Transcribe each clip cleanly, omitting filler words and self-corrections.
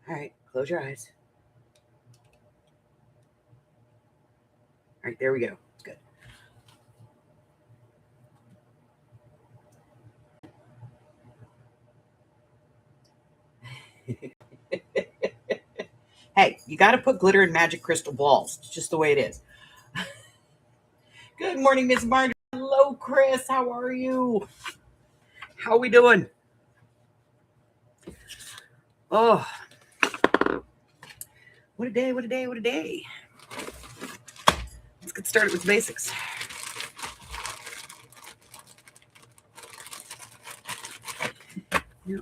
All right, close your eyes. All right, there we go. Good. Hey, you got to put glitter in magic crystal balls. It's just the way it is. Good morning, Miss Marjorie. Hello, Chris. How are you? How are we doing? Oh, what a day, what a day, what a day. Let's get started with the basics.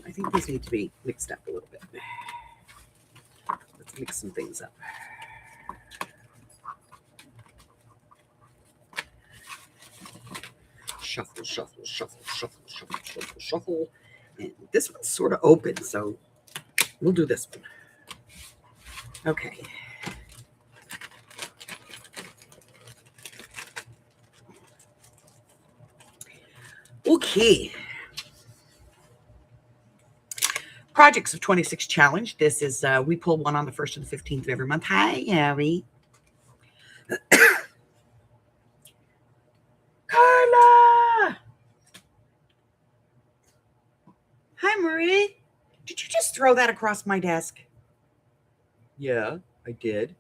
I think these need to be mixed up a little bit. Let's mix some things up. Shuffle, shuffle, shuffle, shuffle, shuffle, shuffle, shuffle. And this one's sort of open, so we'll do this one. Okay. Okay. Projects of 26 challenge. This is, we pull one on the 1st and the 15th of every month. Hi, Abby. Carla. Hi, Marie. Did you just throw that across my desk? Yeah, I did.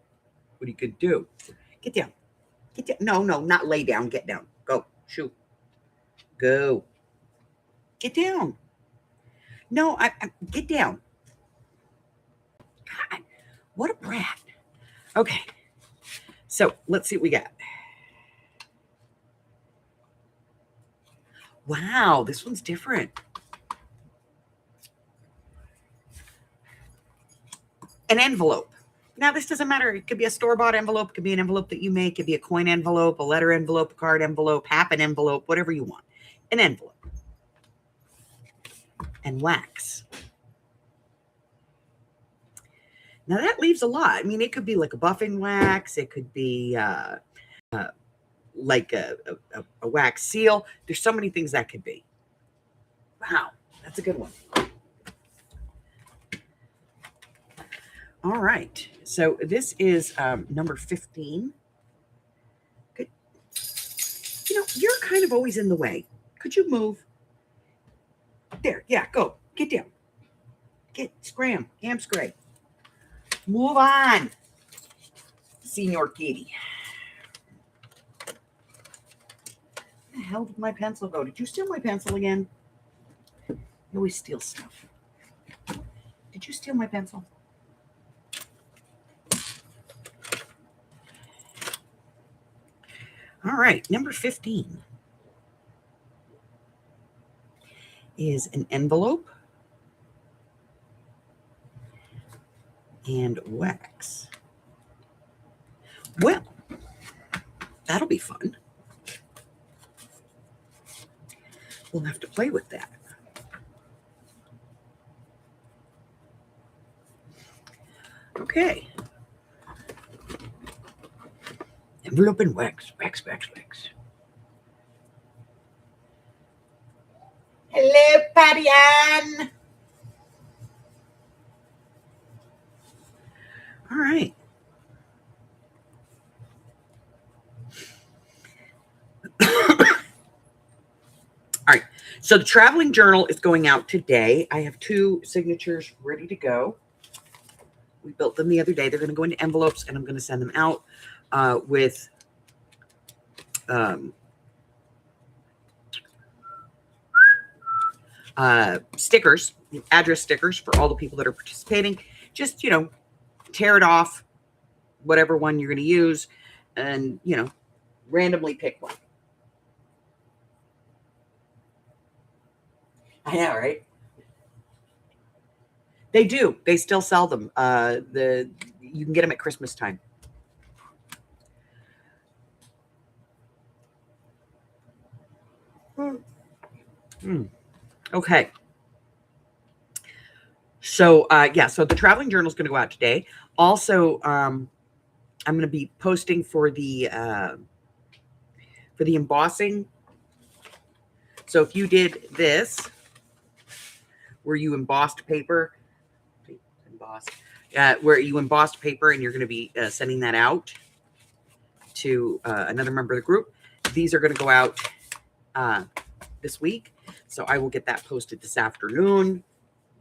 What are you going to do? Get down. Get down. No, not lay down. Get down. Go. Shoo. Go. Get down. No, get down. God, what a brat. Okay. So let's see what we got. Wow, this one's different. An envelope. Now, this doesn't matter. It could be a store-bought envelope. It could be an envelope that you make. It could be a coin envelope, a letter envelope, a card envelope, happen envelope, whatever you want. An envelope. And wax. Now, that leaves a lot. I mean, it could be like a buffing wax. It could be like a wax seal. There's so many things that could be. Wow, that's a good one. All right, so this is number 15. Good. You're kind of always in the way. Could you move? There, yeah, go. Get down. Scram, scray. Move on, Senior Kitty. Where the hell did my pencil go? Did you steal my pencil again? You always steal stuff. Did you steal my pencil? All right, number 15 is an envelope and wax. Well, that'll be fun. We'll have to play with that. Okay. Envelope and wax. Wax. Hello, Patty Ann. All right. All right. So the traveling journal is going out today. I have 2 signatures ready to go. We built them the other day. They're going to go into envelopes, and I'm going to send them out with stickers, address stickers for all the people that are participating. Just, tear it off, whatever one you're going to use, and, randomly pick one. I know, right? They do. They still sell them. You can get them at Christmas time. Okay. So, so the traveling journal is going to go out today. Also, I'm going to be posting for the embossing. So if you did this, where you embossed paper, where you embossed paper, and you're going to be sending that out to another member of the group. These are going to go out this week, so I will get that posted this afternoon.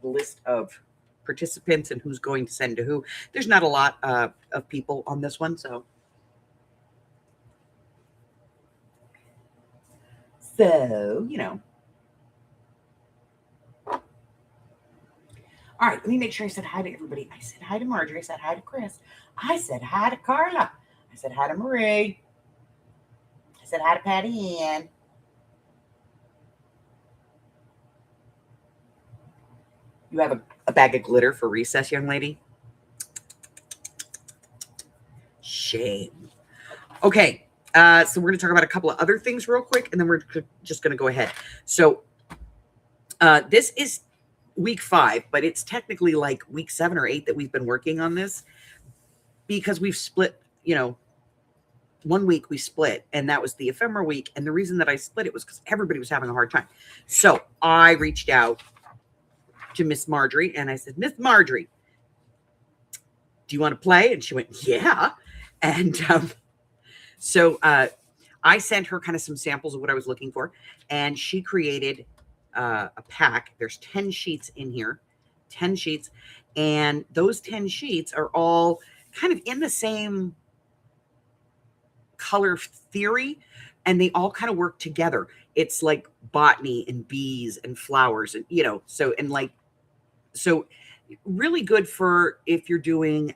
The list of participants and who's going to send to who. There's not a lot of people on this one, so you know. All right, let me make sure I said hi to everybody. I said hi to Marjorie. I said hi to Chris. I said hi to Carla. I said hi to Marie. I said hi to Patty Ann. You have a bag of glitter for recess, young lady? Shame. Okay, so we're going to talk about a couple of other things real quick, and then we're just going to go ahead. So this is week 5, but it's technically like week 7 or 8 that we've been working on this, because we've split, you know, 1 week we split, and that was the ephemera week. And the reason that I split it was because everybody was having a hard time. So I reached out to Miss Marjorie, and I said, Miss Marjorie, do you want to play? And she went, yeah. And so I sent her kind of some samples of what I was looking for, and she created a pack. There's 10 sheets in here, 10 sheets. And those 10 sheets are all kind of in the same color theory, and they all kind of work together. It's like botany and bees and flowers, and, you know, so, and like, so really good for if you're doing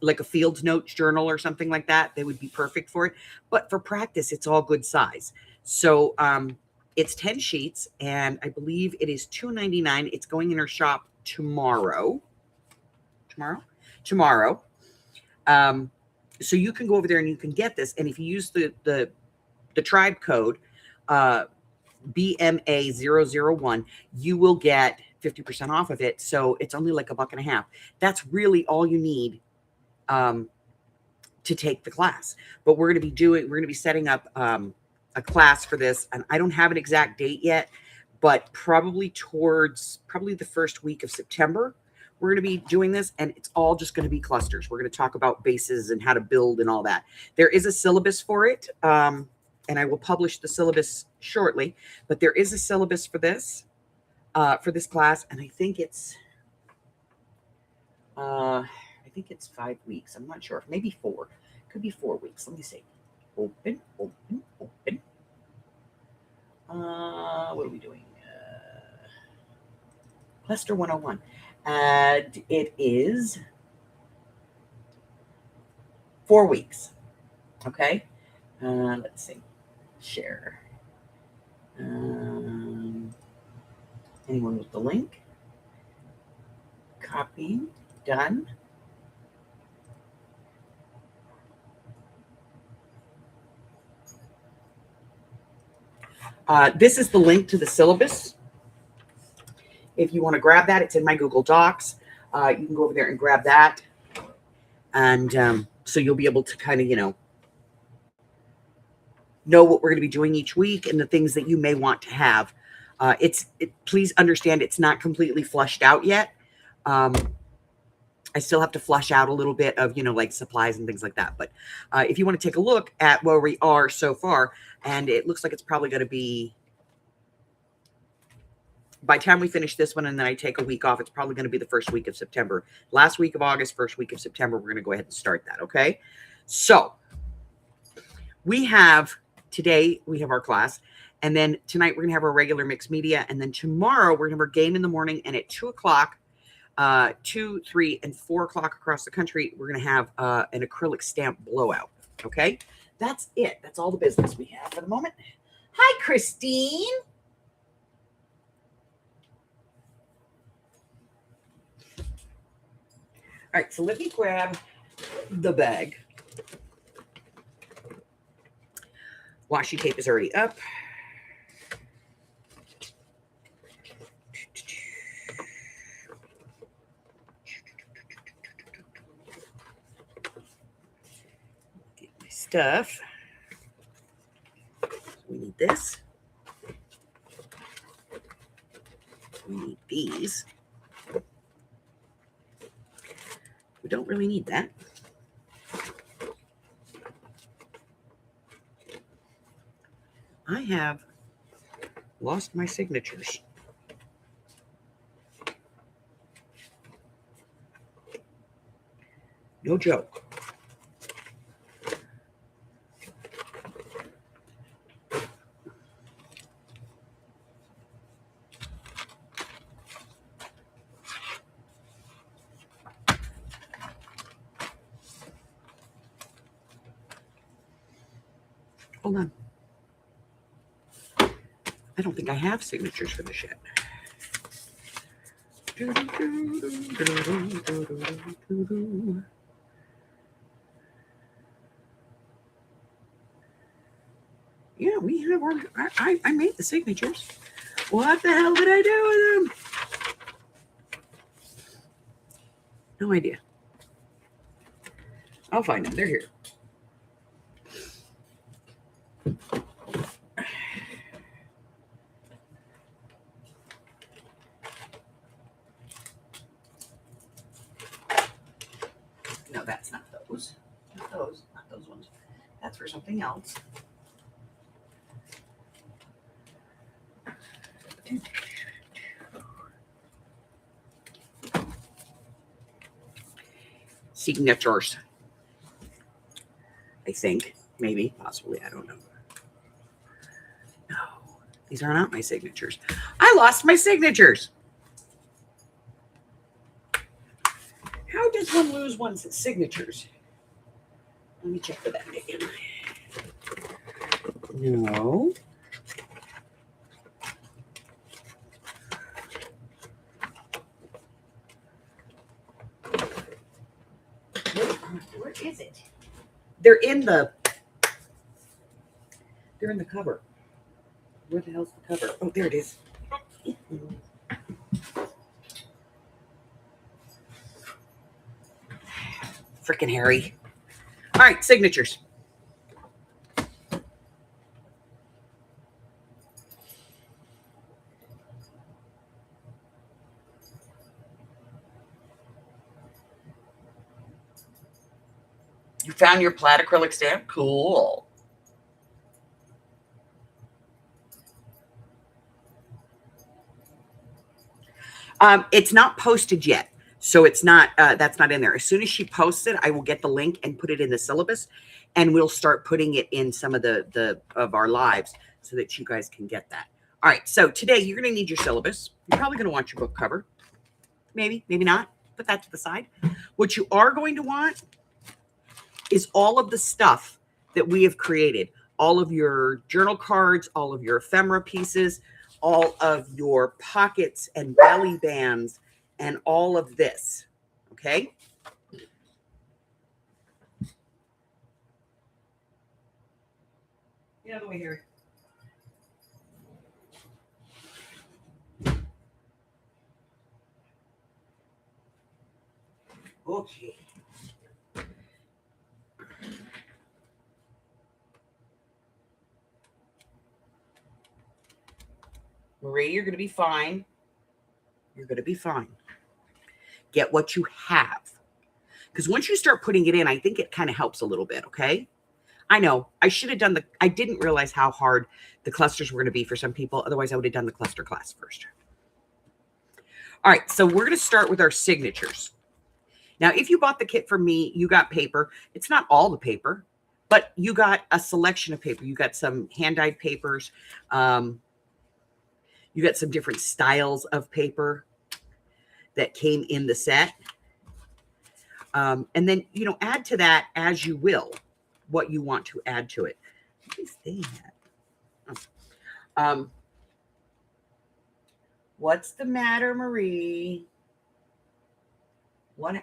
like a field notes journal or something like that. They would be perfect for it. But for practice, it's all good size. So it's 10 sheets, and I believe it is $2.99. It's going in our shop tomorrow. So you can go over there and you can get this. And if you use the tribe code BMA001, you will get 50% off of it. So it's only like $1.50. That's really all you need to take the class. But we're going to be setting up a class for this, and I don't have an exact date yet, but probably the first week of September, we're going to be doing this, and it's all just going to be clusters. We're going to talk about bases and how to build and all that. There is a syllabus for it, and I will publish the syllabus shortly, but there is a syllabus for this class, and I think it's 5 weeks. I'm not sure. Maybe 4. Could be 4 weeks. Let me see. Open. What are we doing? Cluster 101. And it is 4 weeks. Okay. Let's see. Share. Anyone with the link? Copy. Done. This is the link to the syllabus. If you want to grab that, it's in my Google Docs. You can go over there and grab that. And so you'll be able to kind of, know what we're going to be doing each week and the things that you may want to have. Please understand it's not completely flushed out yet. I still have to flush out a little bit of, like supplies and things like that. But if you want to take a look at where we are so far, and it looks like it's probably going to be, by the time we finish this one and then I take a week off, it's probably going to be the first week of September. Last week of August, first week of September, we're going to go ahead and start that, okay? So today we have our class, and then tonight we're going to have our regular mixed media, and then tomorrow we're going to have our game in the morning, and at 2 o'clock, 2, 3, and 4 o'clock across the country, we're going to have an acrylic stamp blowout, okay? That's it. That's all the business we have for the moment. Hi, Christine. All right, so let me grab the bag. Washi tape is already up. Get my stuff. We need this. We need these. don't really need that. I have lost my signatures. No joke. Hold on. I don't think I have signatures for this yet. Yeah, we have our. I made the signatures. What the hell did I do with them? No idea. I'll find them. They're here. No, that's not those. Not those. Not those ones. That's for something else. Signatures. I think. Maybe. Possibly. I don't know. No. These are not my signatures. I lost my signatures. How does one lose one's signatures? Let me check for that again. No. Where is it? They're in the cover. Where the hell's the cover? Oh, there it is. Freaking Harry. All right, signatures. You found your plaid acrylic stamp? Cool. It's not posted yet. So it's not, that's not in there. As soon as she posts it, I will get the link and put it in the syllabus, and we'll start putting it in some of of our lives so that you guys can get that. All right. So today you're going to need your syllabus. You're probably going to want your book cover. Maybe, maybe not. Put that to the side. What you are going to want is all of the stuff that we have created. All of your journal cards, all of your ephemera pieces, all of your pockets and belly bands, and all of this, okay? Get out of the way, Harry. Okay. Marie, you're going to be fine. You're going to be fine. Get what you have. Because once you start putting it in, I think it kind of helps a little bit, okay? I know. I should have done I didn't realize how hard the clusters were going to be for some people. Otherwise, I would have done the cluster class first. All right, so we're going to start with our signatures. Now, if you bought the kit from me, you got paper. It's not all the paper, but you got a selection of paper. You got some hand-dyed papers. You got some different styles of paper that came in the set. And then, you know, add to that as you will what you want to add to it. What is that? What's the matter, Marie? What?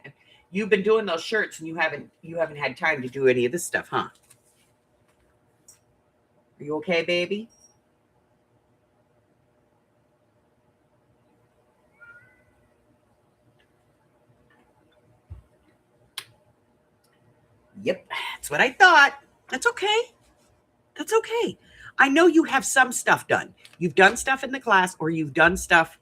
You've been doing those shirts and you haven't had time to do any of this stuff, huh? Are you okay, baby? Yep, that's what I thought. That's okay. That's okay. I know you have some stuff done. You've done stuff in the class, or you've done stuff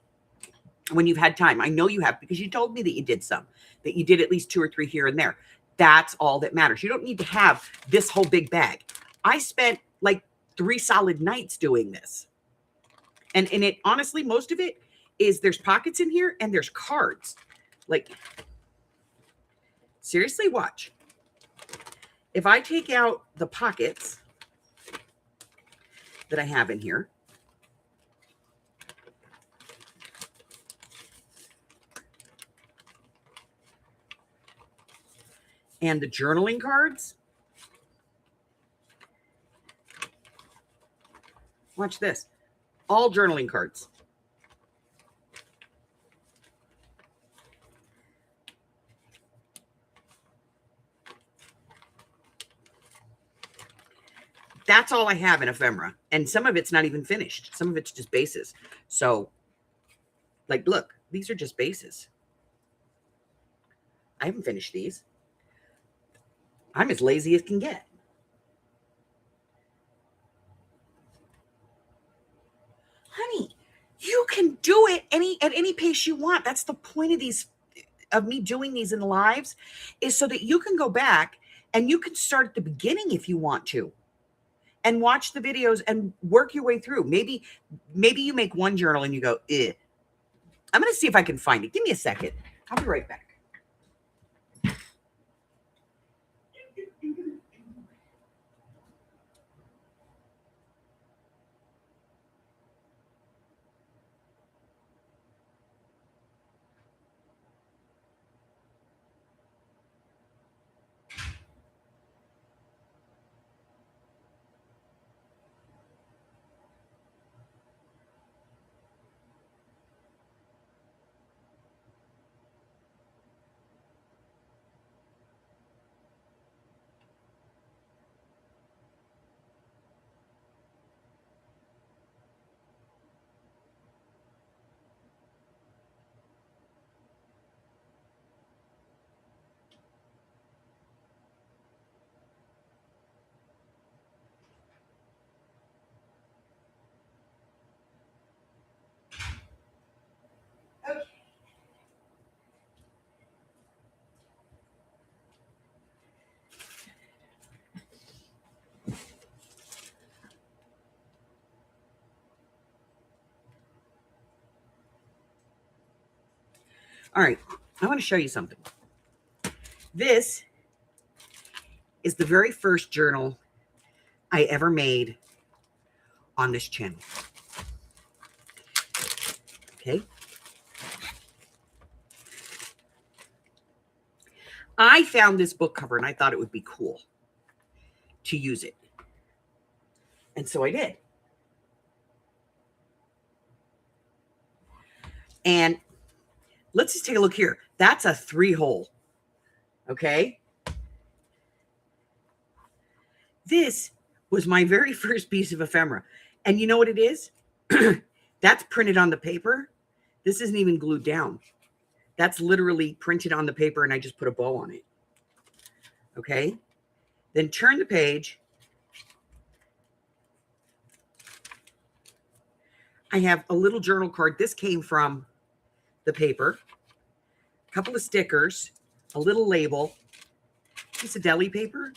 when you've had time. I know you have, because you told me that you did some, that you did at least 2 or 3 here and there. That's all that matters. You don't need to have this whole big bag. I spent like 3 solid nights doing this. And it, honestly, most of it is there's pockets in here and there's cards. Like, seriously, watch. If I take out the pockets that I have in here, and the journaling cards, watch this. All journaling cards. That's all I have in ephemera. And some of it's not even finished. Some of it's just bases. So, like, look, these are just bases. I haven't finished these. I'm as lazy as can get. Honey, you can do it at any pace you want. That's the point of these, of me doing these in lives, is so that you can go back and you can start at the beginning if you want to, and watch the videos and work your way through. Maybe you make one journal and you go, eh. I'm going to see if I can find it. Give me a second. I'll be right back. All right, I want to show you something. This is the very first journal I ever made on this channel. Okay. I found this book cover and I thought it would be cool to use it. And so I did. And let's just take a look here. That's a 3-hole. Okay. This was my very first piece of ephemera. And you know what it is? That's printed on the paper. This isn't even glued down. That's literally printed on the paper and I just put a bow on it. Okay. Then turn the page. I have a little journal card. This came from the paper. A couple of stickers. A little label. Piece of deli paper.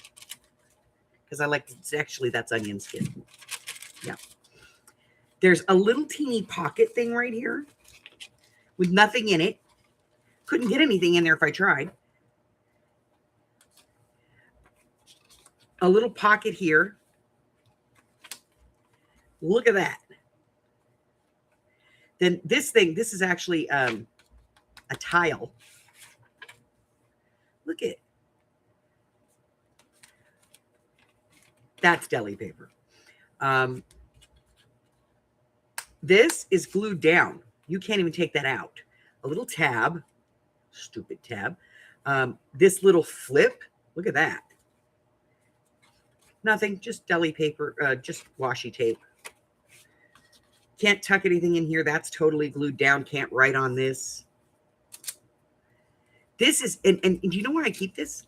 Because I like to, actually, that's onion skin. Yeah. There's a little teeny pocket thing right here with nothing in it. Couldn't get anything in there if I tried. A little pocket here. Look at that. Then this thing, this is actually a tile. Look at it. That's deli paper. This is glued down. You can't even take that out. A little tab. Stupid tab. This little flip. Look at that. Nothing. Just deli paper. Just washi tape. Can't tuck anything in here. That's totally glued down. Can't write on this. This is, and do you know why I keep this?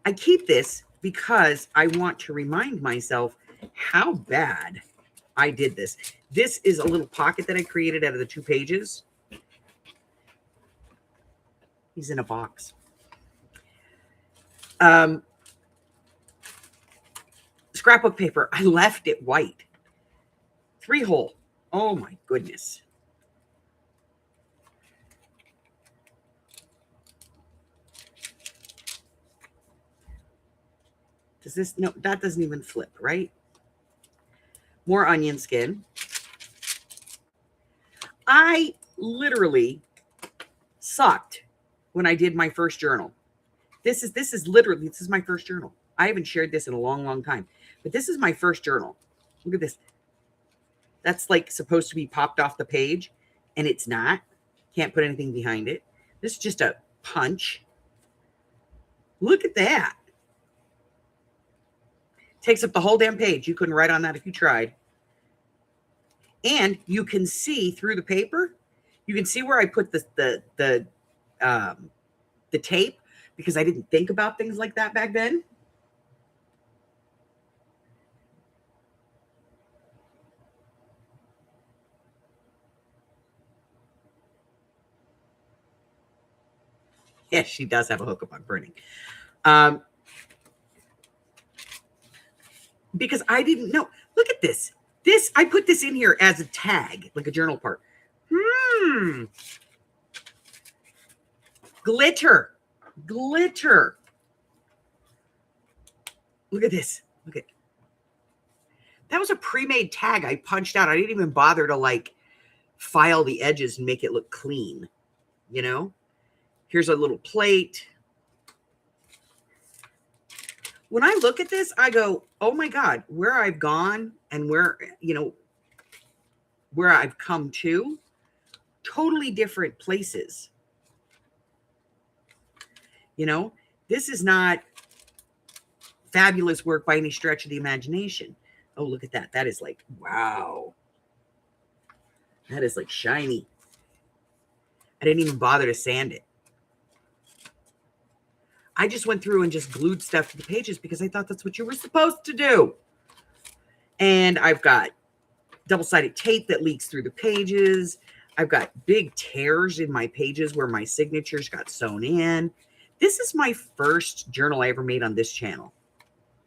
I keep this because I want to remind myself how bad I did this. This is a little pocket that I created out of the 2 pages. He's in a box. Scrapbook paper. I left it white. 3-hole. Oh my goodness. Does this, no, that doesn't even flip, right? More onion skin. I literally sucked when I did my first journal. This is literally, this is my first journal. I haven't shared this in a long, long time, but this is my first journal. Look at this. That's like supposed to be popped off the page, and it's not. Can't put anything behind it. This is just a punch. Look at that. Takes up the whole damn page. You couldn't write on that if you tried. And you can see through the paper. You can see where I put the tape, because I didn't think about things like that back then. Yes, she does have a hookup on printing. Because I didn't know. Look at this. I put this in here as a tag, like a journal part. Glitter. Glitter. Look at this. Look at that. Was a pre-made tag I punched out. I didn't even bother to like file the edges and make it look clean. You know, here's a little plate. When I look at this, I go, oh my God, where I've gone and where, you know, where I've come to, totally different places. You know, this is not fabulous work by any stretch of the imagination. Oh, look at that. That is like, wow. That is like shiny. I didn't even bother to sand it. I just went through and just glued stuff to the pages because I thought that's what you were supposed to do. And I've got double-sided tape that leaks through the pages. I've got big tears in my pages where my signatures got sewn in. This is my first journal I ever made on this channel.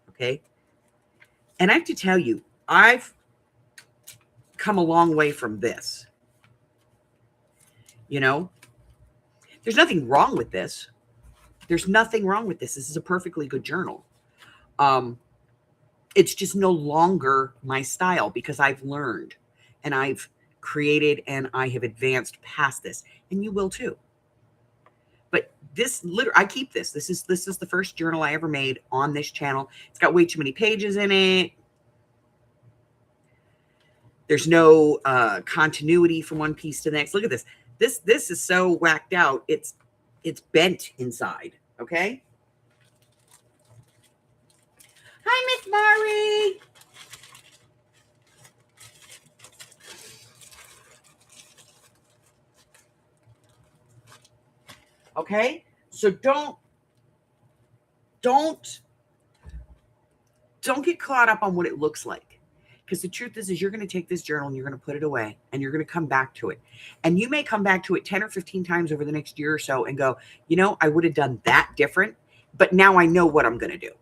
Okay. And I have to tell you, I've come a long way from this. You know, there's nothing wrong with this. There's nothing wrong with this. This is a perfectly good journal. It's just no longer my style because I've learned and I've created and I have advanced past this, and you will too. But this literally, I keep this. This is the first journal I ever made on this channel. It's got way too many pages in it. There's no continuity from one piece to the next. Look at this. This is so whacked out. It's bent inside. Okay. Hi, Miss Mari. Okay. So don't get caught up on what it looks like. Because the truth is you're going to take this journal and you're going to put it away and you're going to come back to it. And you may come back to it 10 or 15 times over the next year or so and go, you know, I would have done that different, but now I know what I'm going to do.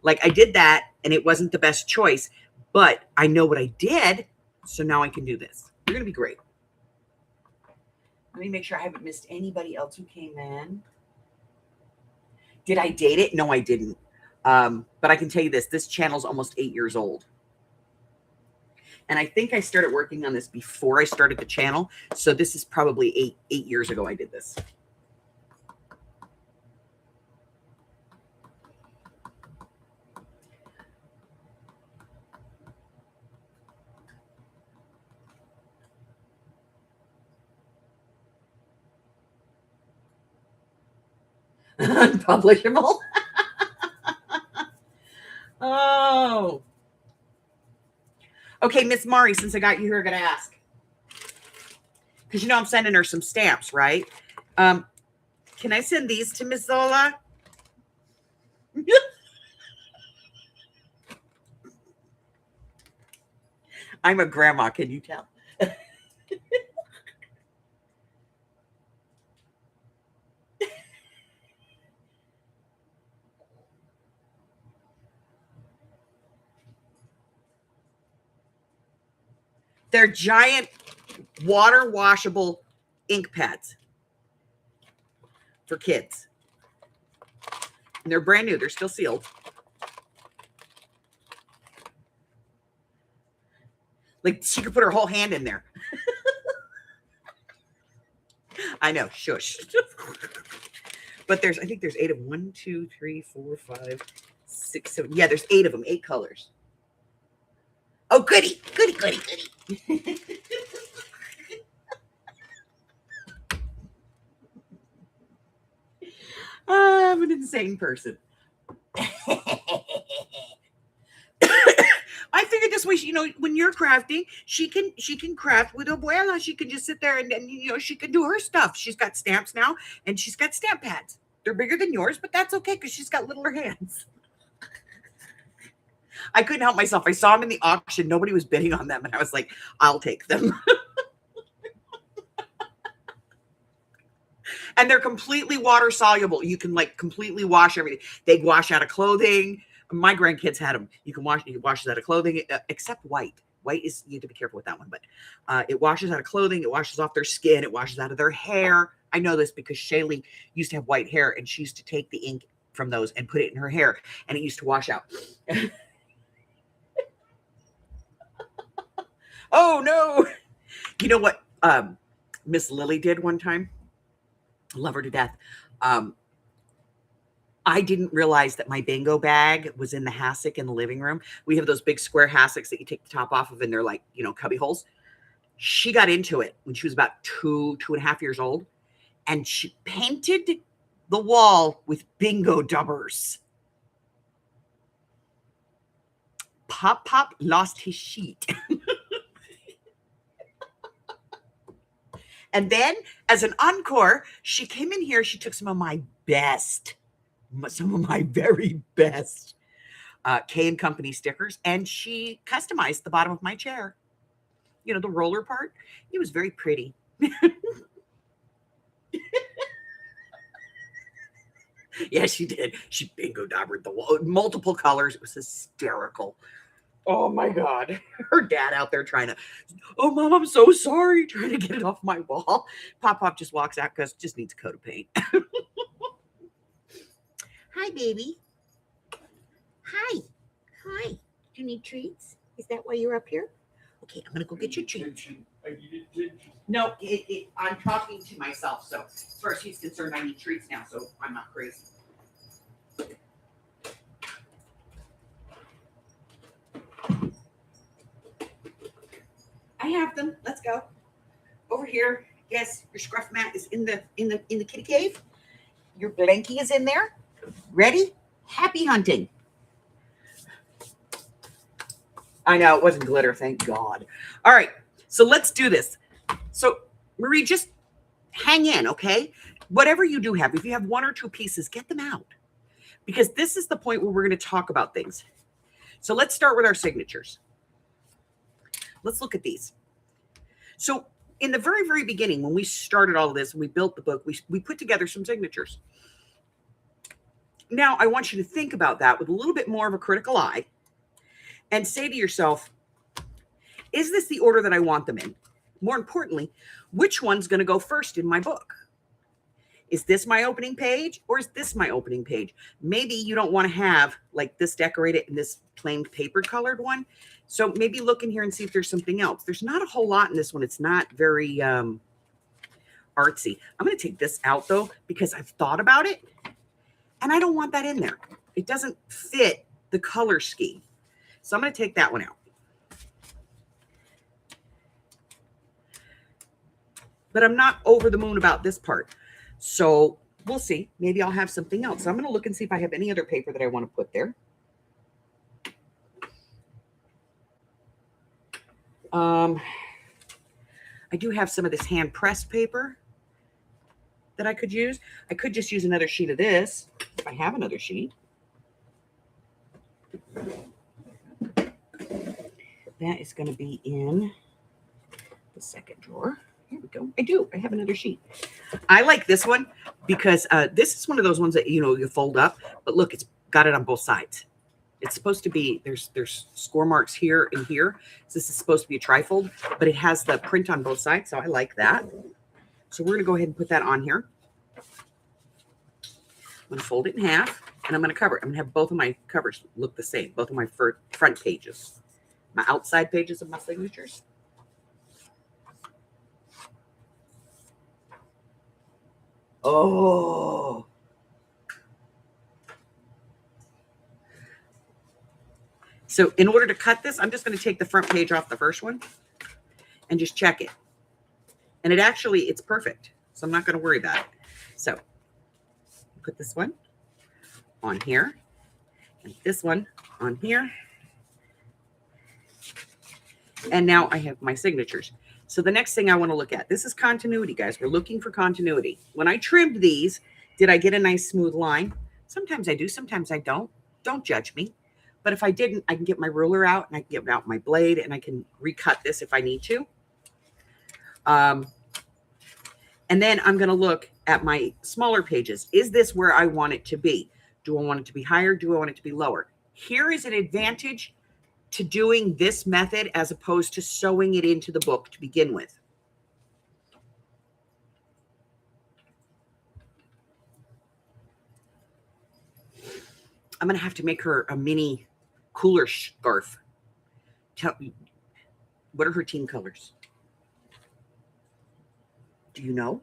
Like I did that and it wasn't the best choice, but I know what I did. So now I can do this. You're going to be great. Let me make sure I haven't missed anybody else who came in. Did I date it? No, I didn't. But I can tell you this channel's almost 8 years old. And I think I started working on this before I started the channel. So this is probably eight years ago I did this. Unpublishable. Oh. Okay, Miss Mari, since I got you here, I gotta ask. Because you know I'm sending her some stamps, right? Can I send these to Miss Zola? I'm a grandma, can you tell? They're giant water washable ink pads for kids. And they're brand new. They're still sealed. Like she could put her whole hand in there. I know, shush. But I think there's 8 of them. 1, 2, 3, 4, 5, 6, 7. Yeah, there's 8 of them, 8 colors. Oh, goody. I'm an insane person. I figured this way, when you're crafting, she can craft with Abuela. She can just sit there and she can do her stuff. She's got stamps now, and she's got stamp pads. They're bigger than yours, but that's okay because she's got littler hands. I couldn't help myself. I saw them in the auction. Nobody was bidding on them, and I was like, I'll take them. And they're completely water soluble. You can completely wash everything. They wash out of clothing. My grandkids had them. You can wash it out of clothing, except white. White is, you have to be careful with that one, but it washes out of clothing. It washes off their skin. It washes out of their hair. I know this because Shaylee used to have white hair, and she used to take the ink from those and put it in her hair, and it used to wash out. Oh, no. You know what Miss Lily did one time? Love her to death. I didn't realize that my bingo bag was in the hassock in the living room. We have those big square hassocks that you take the top off of, and they're like, cubby holes. She got into it when she was about 2.5 years old, and she painted the wall with bingo dubbers. Pop lost his sheet. And then, as an encore, she came in here. She took some of my very best K & Company stickers, and she customized the bottom of my chair. The roller part. It was very pretty. Yeah, she did. She bingo dobbered the wall. Multiple colors. It was hysterical. Oh, my God. Her dad out there trying to, oh, Mom, I'm so sorry, trying to get it off my wall. Pop just walks out because just needs a coat of paint. Hi, baby. Hi. Do you need treats? Is that why you're up here? Okay, I'm going to go get your treats. No, I'm talking to myself. So as far as he's concerned, I need treats now, so I'm not crazy. I have them. Let's go. Over here. Yes, your scruff mat is in the kitty cave. Your blankie is in there. Ready? Happy hunting. I know it wasn't glitter, thank God. All right, so let's do this. So Marie, just hang in, okay? Whatever you do have, if you have 1 or 2 pieces, get them out, because this is the point where we're going to talk about things. So let's start with our signatures. Let's look at these. So in the very, very beginning, when we started all of this and we built the book, we put together some signatures. Now, I want you to think about that with a little bit more of a critical eye and say to yourself, is this the order that I want them in? More importantly, which one's going to go first in my book? Is this my opening page, or is this my opening page? Maybe you don't want to have like this decorated and this plain paper colored one. So maybe look in here and see if there's something else. There's not a whole lot in this one. It's not very artsy. I'm going to take this out, though, because I've thought about it, and I don't want that in there. It doesn't fit the color scheme. So I'm going to take that one out. But I'm not over the moon about this part. So we'll see. Maybe I'll have something else. So I'm going to look and see if I have any other paper that I want to put there. I do have some of this hand pressed paper that I could use. I could just use another sheet of this if I have another sheet. That is going to be in the second drawer. Here we go. I do. I have another sheet. I like this one because this is one of those ones that, you fold up. But look, it's got it on both sides. It's supposed to be, there's score marks here and here. So this is supposed to be a trifold, but it has the print on both sides. So I like that. So we're going to go ahead and put that on here. I'm going to fold it in half and I'm going to cover it. I'm going to have both of my covers look the same. Both of my front pages, my outside pages of my signatures. Oh. So in order to cut this, I'm just going to take the front page off the first one and just check it. And it's perfect. So I'm not going to worry about it. So put this one on here and this one on here. And now I have my signatures. So the next thing I want to look at, this is continuity, guys. We're looking for continuity. When I trimmed these, did I get a nice smooth line? Sometimes I do, sometimes I don't. Don't judge me. But if I didn't, I can get my ruler out and I can get out my blade and I can recut this if I need to. And then I'm going to look at my smaller pages. Is this where I want it to be? Do I want it to be higher? Do I want it to be lower? Here is an advantage to doing this method as opposed to sewing it into the book to begin with. I'm going to have to make her a mini cooler scarf. Tell me, what are her team colors? Do you know?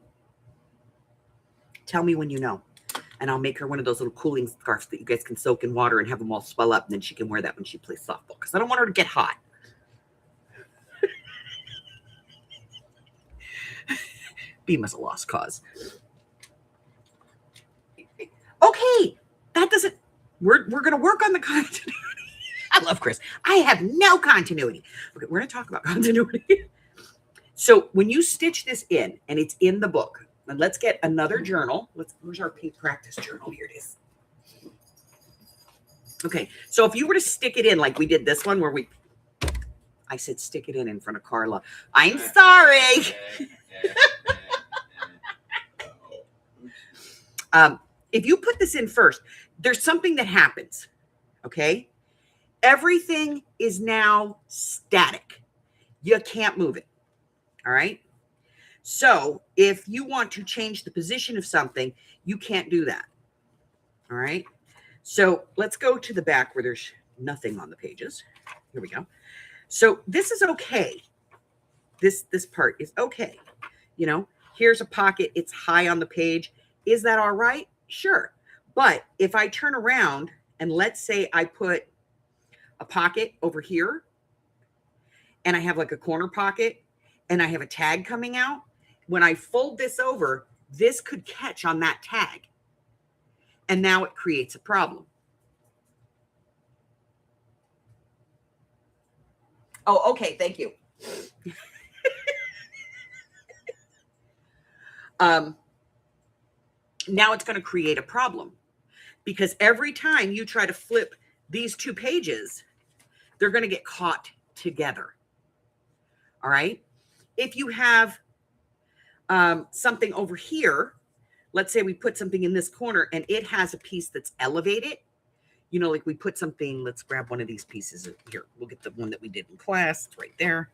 Tell me when you know. And I'll make her one of those little cooling scarves that you guys can soak in water and have them all swell up. And then she can wear that when she plays softball. Because I don't want her to get hot. Beam is a lost cause. Okay. That doesn't... We're going to work on the continuity. I love Chris. I have no continuity. Okay, we're going to talk about continuity. So when you stitch this in, and it's in the book, and let's get another journal. Where's our pink practice journal? Here it is. Okay, so if you were to stick it in like we did this one where I said stick it in front of Carla. I'm sorry. If you put this in first, there's something that happens, okay? Everything is now static. You can't move it, all right? So if you want to change the position of something, you can't do that, all right? So let's go to the back where there's nothing on the pages. Here we go. So this is okay. This part is okay. You know, here's a pocket. It's high on the page. Is that all right? Sure. But if I turn around and let's say I put a pocket over here and I have like a corner pocket and I have a tag coming out, when I fold this over, this could catch on that tag. And now it creates a problem. Oh, okay. Thank you. Now it's going to create a problem because every time you try to flip these two pages, they're going to get caught together. All right. If you have something over here, let's say we put something in this corner and it has a piece that's elevated, you know, like we put something, let's grab one of these pieces here. We'll get the one that we did in class. It's right there.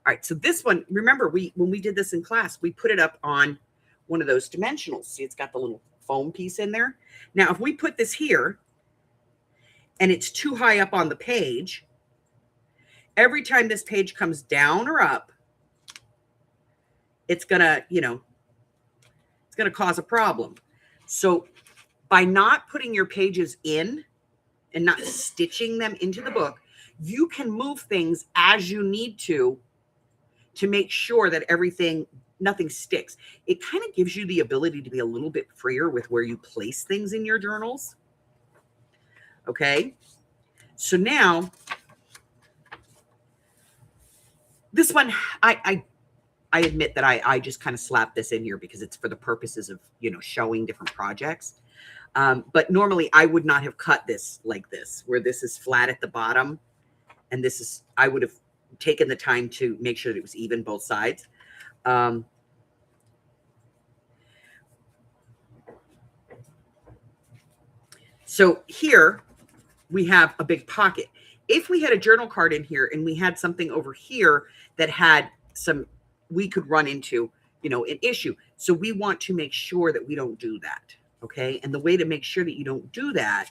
All right. So this one, remember when we did this in class, we put it up on one of those dimensionals. See, it's got the little foam piece in there. Now, if we put this here and it's too high up on the page, every time this page comes down or up, it's going to, you know, it's going to cause a problem. So by not putting your pages in and not stitching them into the book, you can move things as you need to make sure that nothing sticks. It kind of gives you the ability to be a little bit freer with where you place things in your journals. Okay. So now this one, I admit that I just kind of slapped this in here because it's for the purposes of, you know, showing different projects. But normally I would not have cut this like this, where this is flat at the bottom. And this is, I would have taken the time to make sure that it was even both sides. So here, we have a big pocket. If we had a journal card in here and we had something over here that had some, we could run into, you know, an issue. So we want to make sure that we don't do that. Okay. And the way to make sure that you don't do that,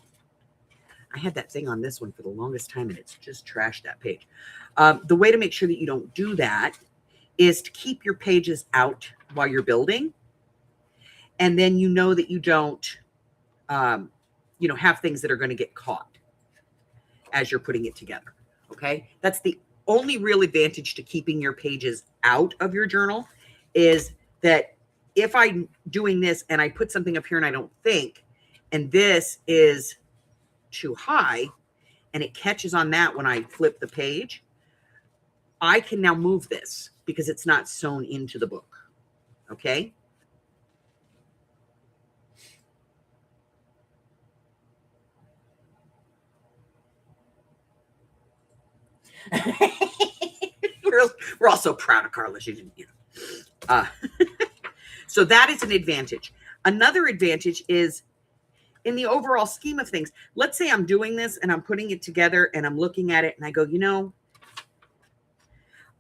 I had that thing on this one for the longest time and it's just trashed that page. The way to make sure that you don't do that is to keep your pages out while you're building. And then you know that you don't, you know, have things that are going to get caught as you're putting it together. Okay. That's the only real advantage to keeping your pages out of your journal, is that if I'm doing this and I put something up here and I don't think, and this is too high and it catches on that when I flip the page, I can now move this because it's not sewn into the book. Okay. We're all so proud of Carla. She didn't, you know. So that is an advantage. Another advantage is in the overall scheme of things. Let's say I'm doing this and I'm putting it together and I'm looking at it and I go, you know,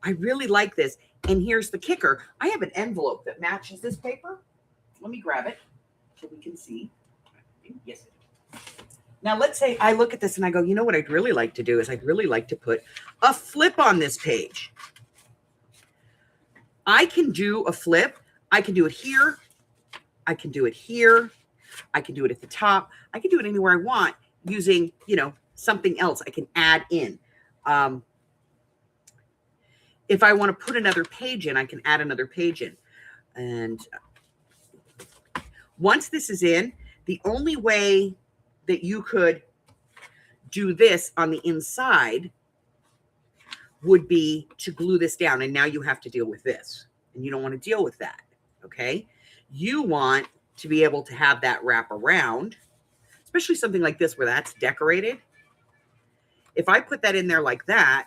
I really like this. And here's the kicker. I have an envelope that matches this paper. Let me grab it so we can see. Yes, it is. Now, let's say I look at this and I go, you know what I'd really like to do is I'd really like to put a flip on this page. I can do a flip. I can do it here. I can do it here. I can do it at the top. I can do it anywhere I want using, you know, something else I can add in. If I want to put another page in, I can add another page in. And once this is in, the only way that you could do this on the inside would be to glue this down. And now you have to deal with this. And you don't want to deal with that. Okay. You want to be able to have that wrap around, especially something like this where that's decorated. If I put that in there like that,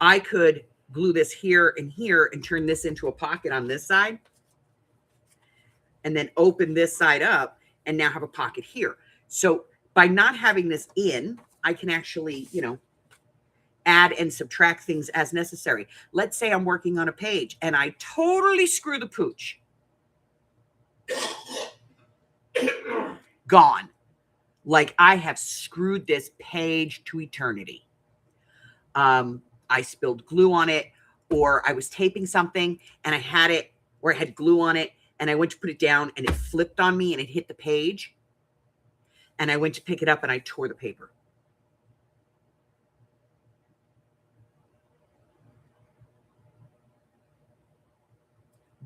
I could glue this here and turn this into a pocket on this side and then open this side up and now have a pocket here. So by not having this in, I can actually, you know, add and subtract things as necessary. Let's say I'm working on a page and I totally screw the pooch. Gone. Like I have screwed this page to eternity. I spilled glue on it, or I was taping something and I had it, or I had glue on it and I went to put it down and it flipped on me and it hit the page. And I went to pick it up and I tore the paper.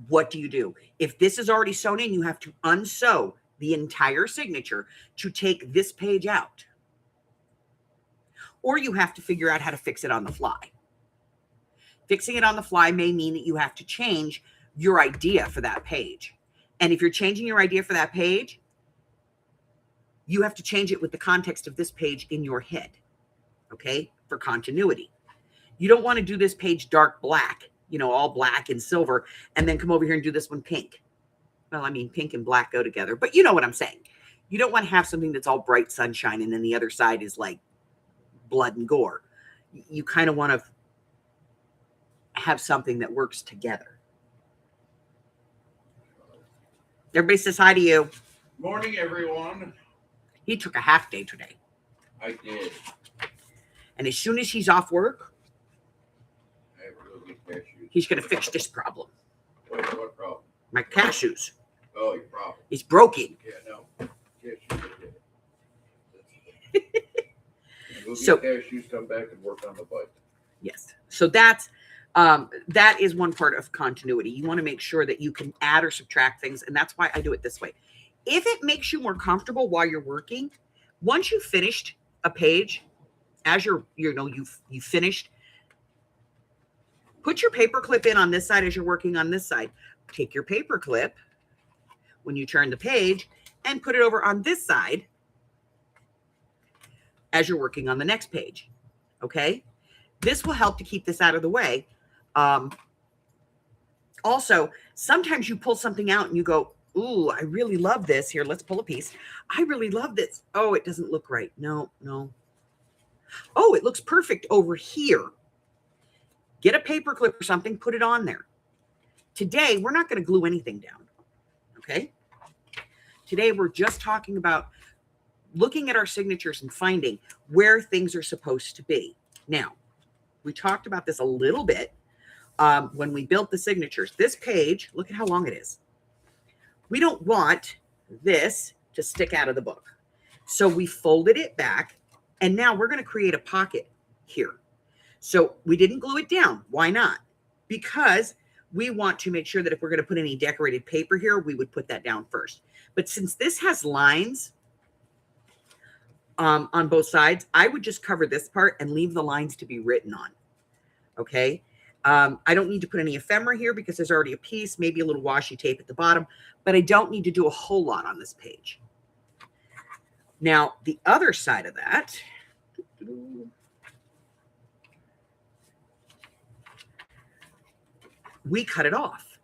What do you do? If this is already sewn in, you have to unsew the entire signature to take this page out. Or you have to figure out how to fix it on the fly. Fixing it on the fly may mean that you have to change your idea for that page. And if you're changing your idea for that page, you have to change it with the context of this page in your head, okay, for continuity. You don't want to do this page dark black, you know, all black and silver, and then come over here and do this one pink. Well, I mean, pink and black go together, but you know what I'm saying. You don't want to have something that's all bright sunshine and then the other side is like blood and gore. You kind of want to have something that works together. Everybody says hi to you. Morning, everyone. He took a half day today. I did. And as soon as he's off work, I have to go get cashews. he's going to fix this problem. What problem? My cashews. Oh, your problem. It's broken. Yeah, no. Cashews. Go get So- cashews, come back and work on the bike. Yes. So that is one part of continuity. You want to make sure that you can add or subtract things. And that's why I do it this way. If it makes you more comfortable while you're working, once you've finished a page, as you finished, put your paper clip in on this side as you're working on this side. Take your paper clip when you turn the page and put it over on this side as you're working on the next page. Okay. This will help to keep this out of the way. Also, sometimes you pull something out and you go, Ooh, I really love this. Here, let's pull a piece. I really love this. Oh, it doesn't look right. No, no. Oh, it looks perfect over here. Get a paper clip or something, put it on there. Today, we're not going to glue anything down, okay? Today, we're just talking about looking at our signatures and finding where things are supposed to be. Now, we talked about this a little bit when we built the signatures. This page, look at how long it is. We don't want this to stick out of the book. So we folded it back, and now we're going to create a pocket here. So we didn't glue it down. Why not? Because we want to make sure that if we're going to put any decorated paper here, we would put that down first. But since this has lines on both sides, I would just cover this part and leave the lines to be written on. Okay. I don't need to put any ephemera here because there's already a piece, maybe a little washi tape at the bottom, but I don't need to do a whole lot on this page. Now, the other side of that, we cut it off.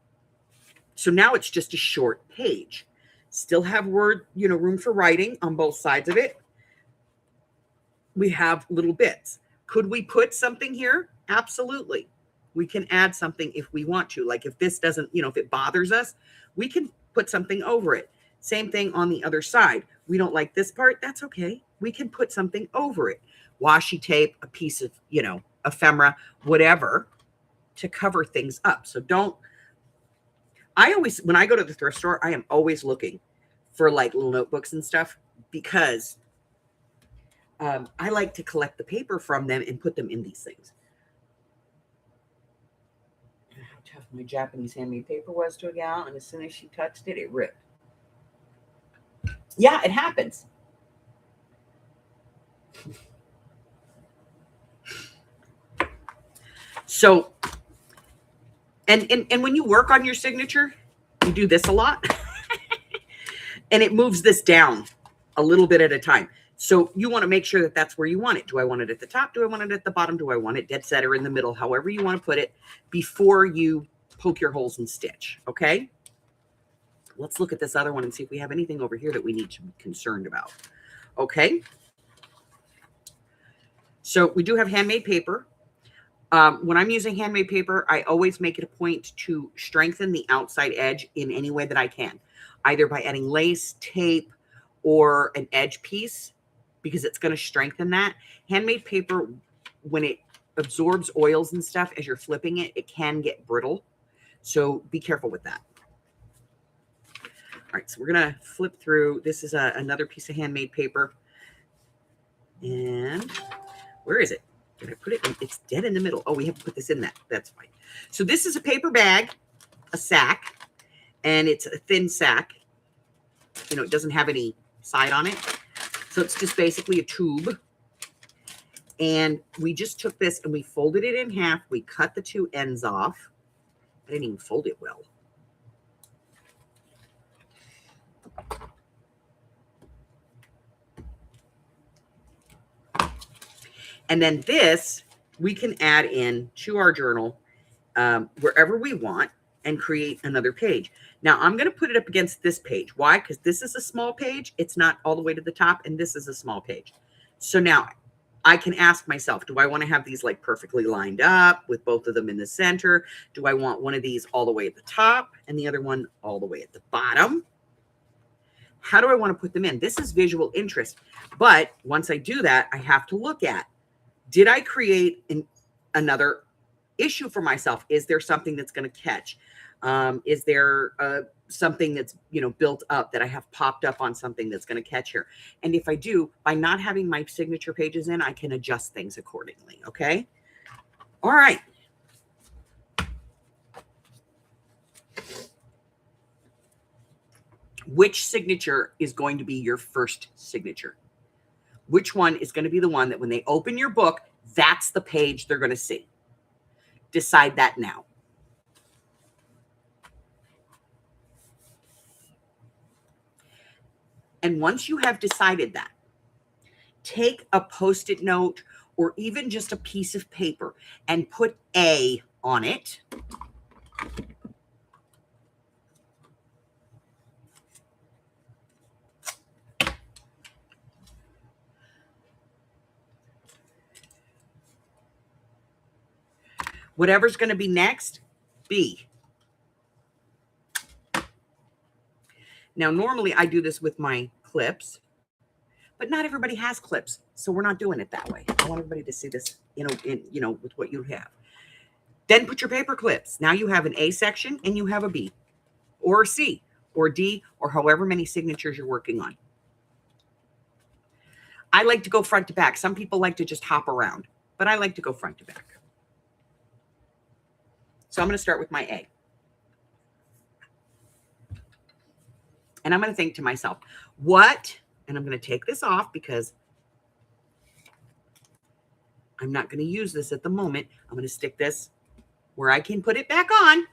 So now it's just a short page. Still have room for writing on both sides of it. We have little bits. Could we put something here? Absolutely. We can add something if we want to. Like if this doesn't, if it bothers us, we can put something over it. Same thing on the other side. We don't like this part. That's okay. We can put something over it. Washi tape, a piece of, ephemera, whatever, to cover things up. So when I go to the thrift store, I am always looking for like little notebooks and stuff because I like to collect the paper from them and put them in these things. How tough my Japanese handmade paper was to a gal, and as soon as she touched it, it ripped. Yeah, it happens. So, and when you work on your signature, you do this a lot, and it moves this down a little bit at a time. So you want to make sure that that's where you want it. Do I want it at the top? Do I want it at the bottom? Do I want it dead center in the middle? However you want to put it before you poke your holes and stitch, okay? Let's look at this other one and see if we have anything over here that we need to be concerned about, okay? So we do have handmade paper. When I'm using handmade paper, I always make it a point to strengthen the outside edge in any way that I can, either by adding lace, tape, or an edge piece, because it's going to strengthen that. Handmade paper, when it absorbs oils and stuff, as you're flipping it, it can get brittle. So be careful with that. All right, so we're going to flip through. This is another piece of handmade paper. And where is it? Did I put it in? It's dead in the middle. Oh, we have to put this in that. That's fine. So this is a paper bag, a sack, and it's a thin sack. It doesn't have any side on it. So it's just basically a tube. And we just took this and we folded it in half. We cut the two ends off. I didn't even fold it well. And then this, we can add in to our journal wherever we want and create another page. Now, I'm going to put it up against this page. Why? Because this is a small page. It's not all the way to the top, and this is a small page. So now I can ask myself, do I want to have these like perfectly lined up with both of them in the center? Do I want one of these all the way at the top and the other one all the way at the bottom? How do I want to put them in? This is visual interest. But once I do that, I have to look at, did I create another issue for myself? Is there something that's going to catch? Is there something that's, built up that I have popped up on something that's going to catch here? And if I do, by not having my signature pages in, I can adjust things accordingly. Okay. All right. Which signature is going to be your first signature? Which one is going to be the one that when they open your book, that's the page they're going to see? Decide that now. And once you have decided that, take a Post-it note or even just a piece of paper and put A on it. Whatever's going to be next, B. Now, normally I do this with my clips, but not everybody has clips, so we're not doing it that way. I want everybody to see this, with what you have. Then put your paper clips. Now you have an A section and you have a B or a C or D or however many signatures you're working on. I like to go front to back. Some people like to just hop around, but I like to go front to back. So I'm going to start with my A. And I'm going to think to myself, and I'm going to take this off because I'm not going to use this at the moment. I'm going to stick this where I can put it back on.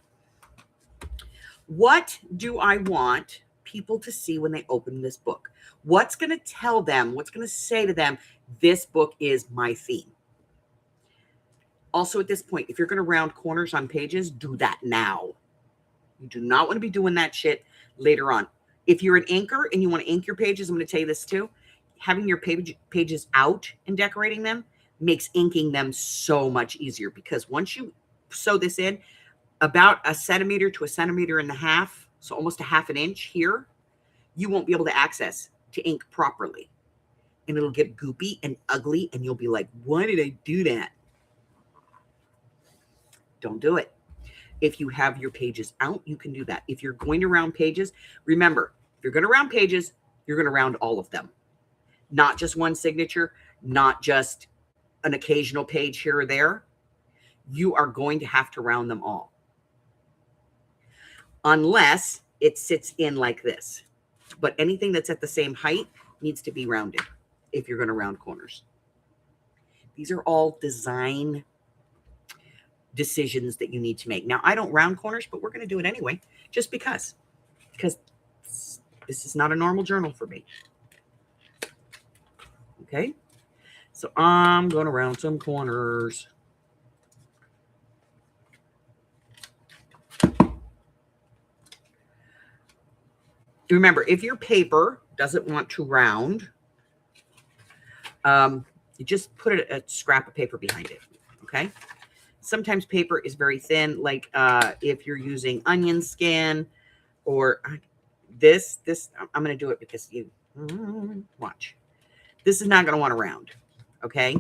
What do I want people to see when they open this book? What's going to tell them, what's going to say to them, this book is my theme? Also, at this point, if you're going to round corners on pages, do that now. You do not want to be doing that shit later on. If you're an inker and you want to ink your pages, I'm going to tell you this too. Having your pages out and decorating them makes inking them so much easier, because once you sew this in about 1 centimeter to 1.5 centimeters, so almost a 1/2 inch here, you won't be able to access to ink properly. And it'll get goopy and ugly, and you'll be like, why did I do that? Don't do it. If you have your pages out, you can do that. If you're going to round pages, remember, if you're going to round pages, you're going to round all of them. Not just one signature, not just an occasional page here or there. You are going to have to round them all. Unless it sits in like this. But anything that's at the same height needs to be rounded if you're going to round corners. These are all design decisions that you need to make. Now, I don't round corners, but we're going to do it anyway, just because this is not a normal journal for me. Okay, so I'm going to round some corners. Remember, if your paper doesn't want to round, you just put a scrap of paper behind it, okay? Sometimes paper is very thin, like if you're using onion skin or this, I'm going to do it because you watch. This is not going to want to round, okay?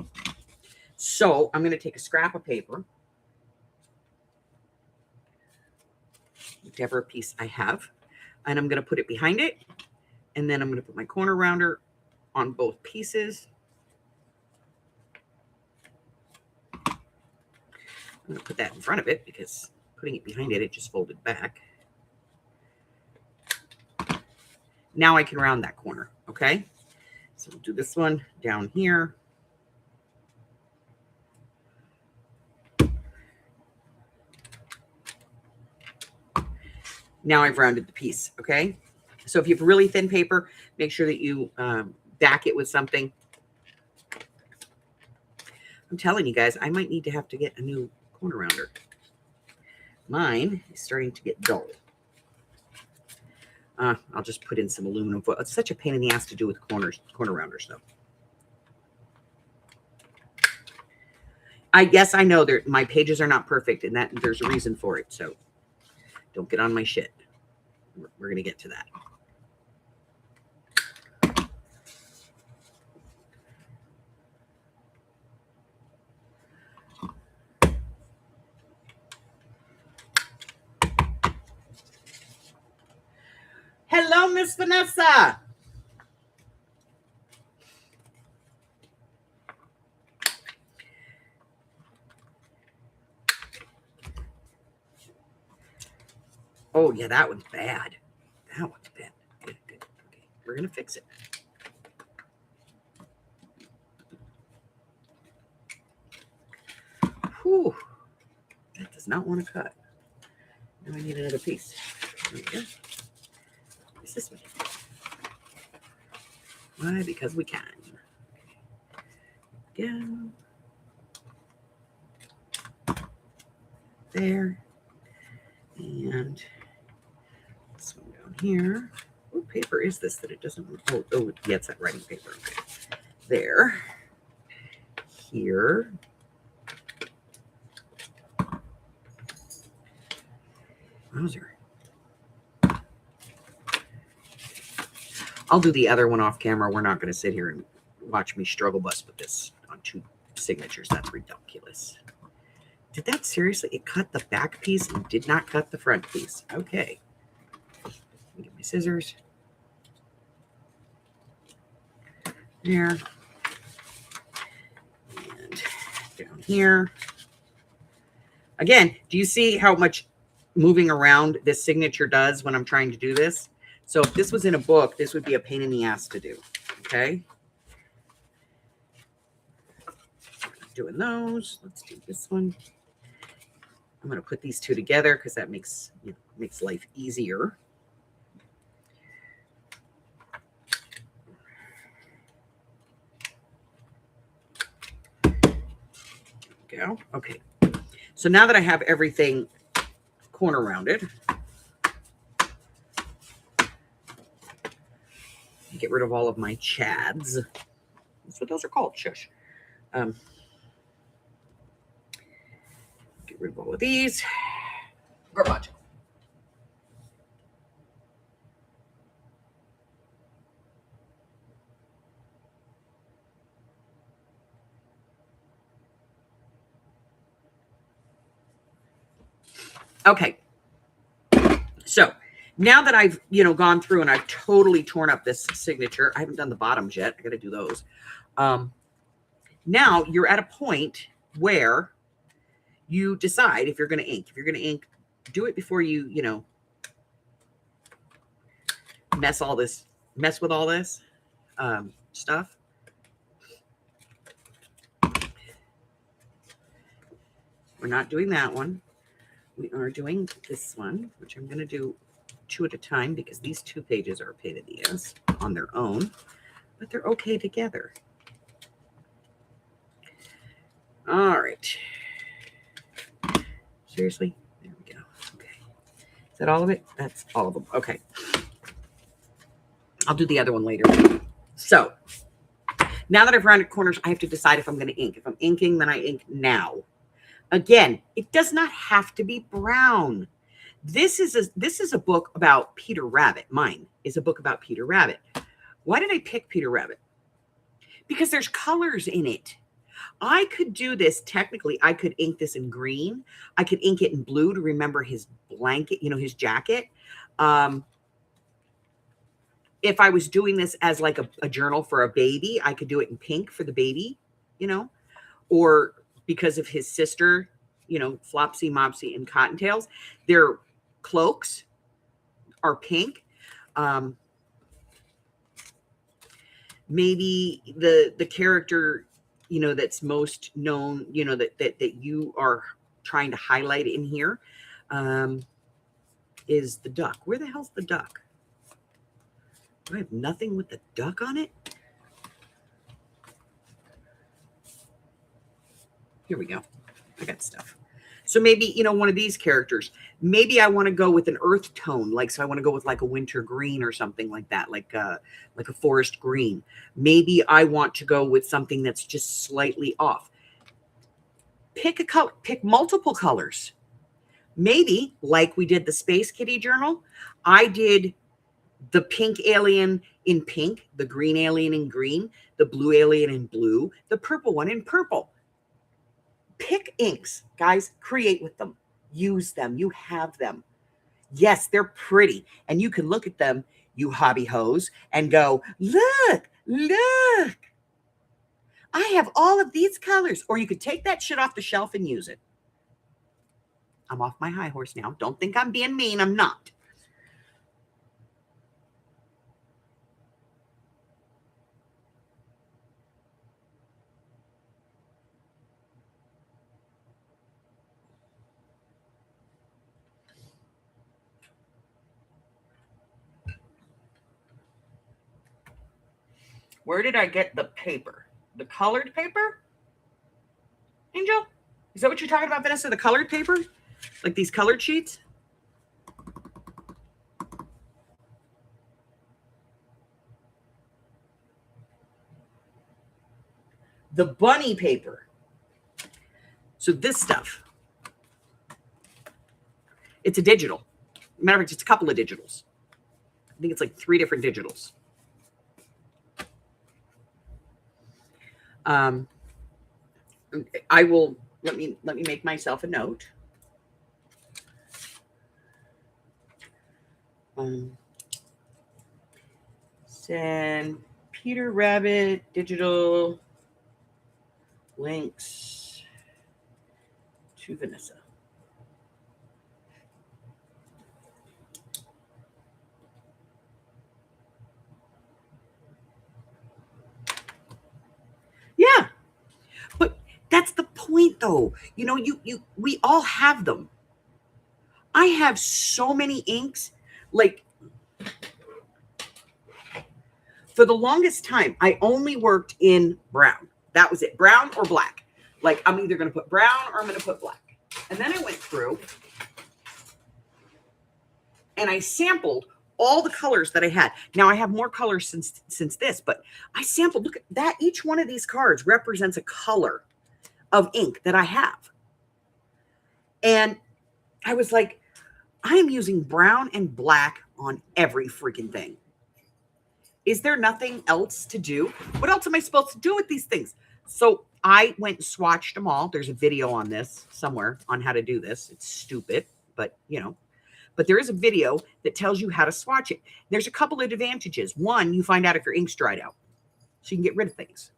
So I'm going to take a scrap of paper, whichever piece I have, and I'm going to put it behind it, and then I'm going to put my corner rounder on both pieces. I'm going to put that in front of it because putting it behind it, it just folded back. Now I can round that corner, okay? So we'll do this one down here. Now I've rounded the piece, okay? So if you have really thin paper, make sure that you back it with something. I'm telling you guys, I might need to have to get a new corner rounder. Mine is starting to get dull. I'll just put in some aluminum foil. It's such a pain in the ass to do with corner rounders, though. I guess I know my pages are not perfect, and that there's a reason for it. So don't get on my shit. We're going to get to that. Hello, Miss Vanessa. Oh, yeah, that one's bad. That one's bad. Good, good. Okay, we're going to fix it. Whew. That does not want to cut. Now I need another piece. There we go. What's this one? Why? Because we can. Go. There. And this one down here. What paper is this that it doesn't? Oh, yeah, it's that writing paper. Okay. There. Here. Wowzer. I'll do the other one off camera. We're not going to sit here and watch me struggle bus with this on 2 signatures. That's ridiculous. Did that seriously? It cut the back piece and did not cut the front piece. Okay. Let me get my scissors. There. And down here. Again, do you see how much moving around this signature does when I'm trying to do this? So if this was in a book, this would be a pain in the ass to do. Okay. Doing those. Let's do this one. I'm going to put these 2 together because that makes life easier. Go. Okay. So now that I have everything corner rounded, get rid of all of my chads. That's what those are called. Shush. Get rid of all of these. Garbage. Okay. So now that I've, gone through and I've totally torn up this signature, I haven't done the bottoms yet. I got to do those. Now you're at a point where you decide if you're going to ink. If you're going to ink, do it before you, mess with all this stuff. We're not doing that one. We are doing this one, which I'm going to do 2 at a time because these 2 pages are a pain in the ass on their own, but they're okay together. All right. Seriously? There we go. Okay. Is that all of it? That's all of them. Okay. I'll do the other one later. So now that I've rounded corners, I have to decide if I'm going to ink. If I'm inking, then I ink now. Again, it does not have to be brown. This is a book about Peter Rabbit. Mine is a book about Peter Rabbit. Why did I pick Peter Rabbit? Because there's colors in it. I could do this technically. I could ink this in green. I could ink it in blue to remember his blanket, his jacket. If I was doing this as like a journal for a baby, I could do it in pink for the baby, or because of his sister, Flopsy, Mopsy, and Cottontails, their cloaks are pink. Maybe the character, that's most known, that you are trying to highlight in here, is the duck. Where the hell's the duck? Do I have nothing with the duck on it? Here we go. I got stuff. So maybe, one of these characters, maybe I want to go with an earth tone. So I want to go with like a winter green or something like that, like a forest green. Maybe I want to go with something that's just slightly off. Pick a color, pick multiple colors. Maybe like we did the Space Kitty journal, I did the pink alien in pink, the green alien in green, the blue alien in blue, the purple one in purple. Pick inks, guys, create with them, use them. You have them. Yes, they're pretty. And you can look at them, you hobby hoes, and go, look, I have all of these colors. Or you could take that shit off the shelf and use it. I'm off my high horse now. Don't think I'm being mean. I'm not. Where did I get the paper? The colored paper? Angel? Is that what you're talking about, Vanessa? The colored paper? Like these colored sheets? The bunny paper. So this stuff, it's a digital. Matter of fact, it's a couple of digitals. I think it's like 3 different digitals. I will, let me make myself a note. Send Peter Rabbit digital links to Vanessa. Yeah. But that's the point though. You know, we all have them. I have so many inks. Like, for the longest time, I only worked in brown. That was it. Brown or black. Like, I'm either going to put brown or I'm going to put black. And then I went through and I sampled all the colors that I had. Now I have more colors since this, but I sampled. Look at that. Each one of these cards represents a color of ink that I have. And I was like, I am using brown and black on every freaking thing. Is there nothing else to do? What else am I supposed to do with these things? So I went and swatched them all. There's a video on this somewhere on how to do this. It's stupid, but you know. But there is a video that tells you how to swatch it. There's a couple of advantages. One, you find out if your ink's dried out. So you can get rid of things.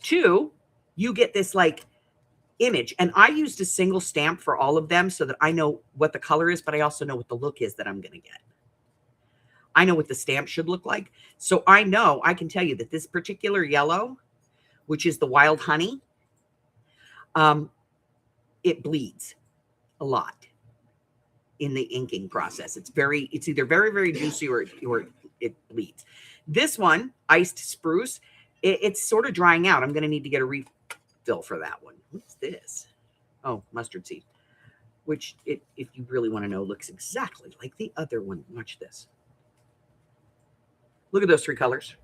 2, you get this like image. And I used a single stamp for all of them so that I know what the color is, but I also know what the look is that I'm going to get. I know what the stamp should look like. So I know, I can tell you that this particular yellow, which is the wild honey, it bleeds a lot in the inking process. It's either very, very juicy or it bleeds. This one, iced spruce, it's sort of drying out. I'm going to need to get a refill for that one. What's this? Oh, mustard seed, which if you really want to know, looks exactly like the other one. Watch this. Look at those 3 colors.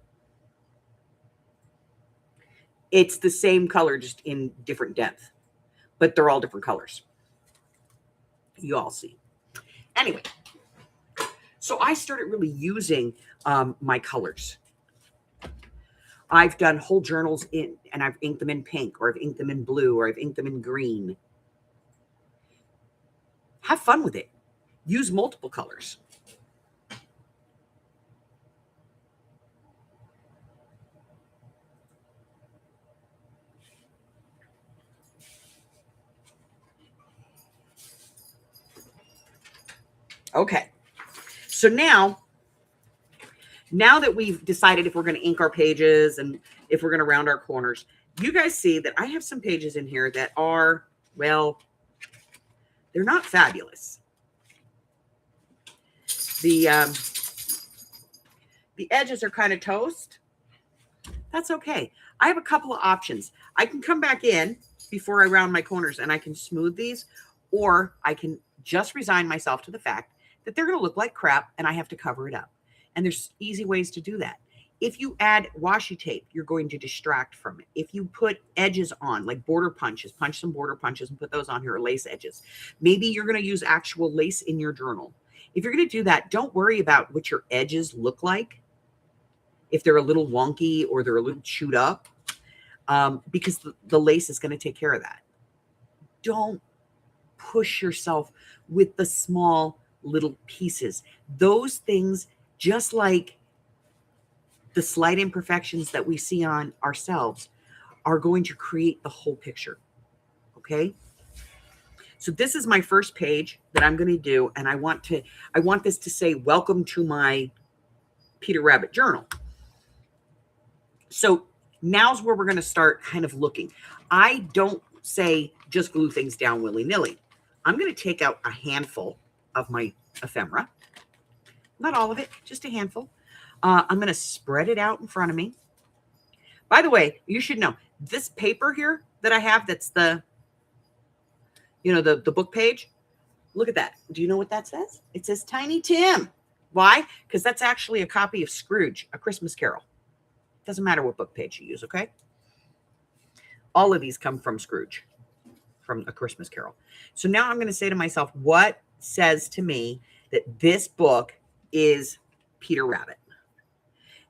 It's the same color, just in different depth, but they're all different colors. You all see. Anyway, so I started really using my colors. I've done whole journals and I've inked them in pink, or I've inked them in blue, or I've inked them in green. Have fun with it. Use multiple colors. Okay, so now that we've decided if we're going to ink our pages and if we're going to round our corners, you guys see that I have some pages in here that are, well, they're not fabulous. The edges are kind of toast. That's okay. I have a couple of options. I can come back in before I round my corners and I can smooth these, or I can just resign myself to the fact that they're going to look like crap and I have to cover it up. And there's easy ways to do that. If you add washi tape, you're going to distract from it. If you put edges on, like border punches, punch some border punches and put those on here, or lace edges. Maybe you're going to use actual lace in your journal. If you're going to do that, don't worry about what your edges look like. If they're a little wonky or they're a little chewed up, because the lace is going to take care of that. Don't push yourself with the small little pieces. Those things, just like the slight imperfections that we see on ourselves, are going to create the whole picture. Okay? So this is my first page that I'm going to do, and I want this to say, welcome to my Peter Rabbit journal. So now's where we're going to start kind of looking. I don't say just glue things down willy-nilly. I'm going to take out a handful of my ephemera. Not all of it, just a handful. I'm going to spread it out in front of me. By the way, you should know, this paper here that I have, that's the book page. Look at that. Do you know what that says? It says Tiny Tim. Why? Because that's actually a copy of Scrooge, A Christmas Carol. Doesn't matter what book page you use, okay? All of these come from Scrooge, from A Christmas Carol. So now I'm going to say to myself, what says to me that this book is Peter Rabbit.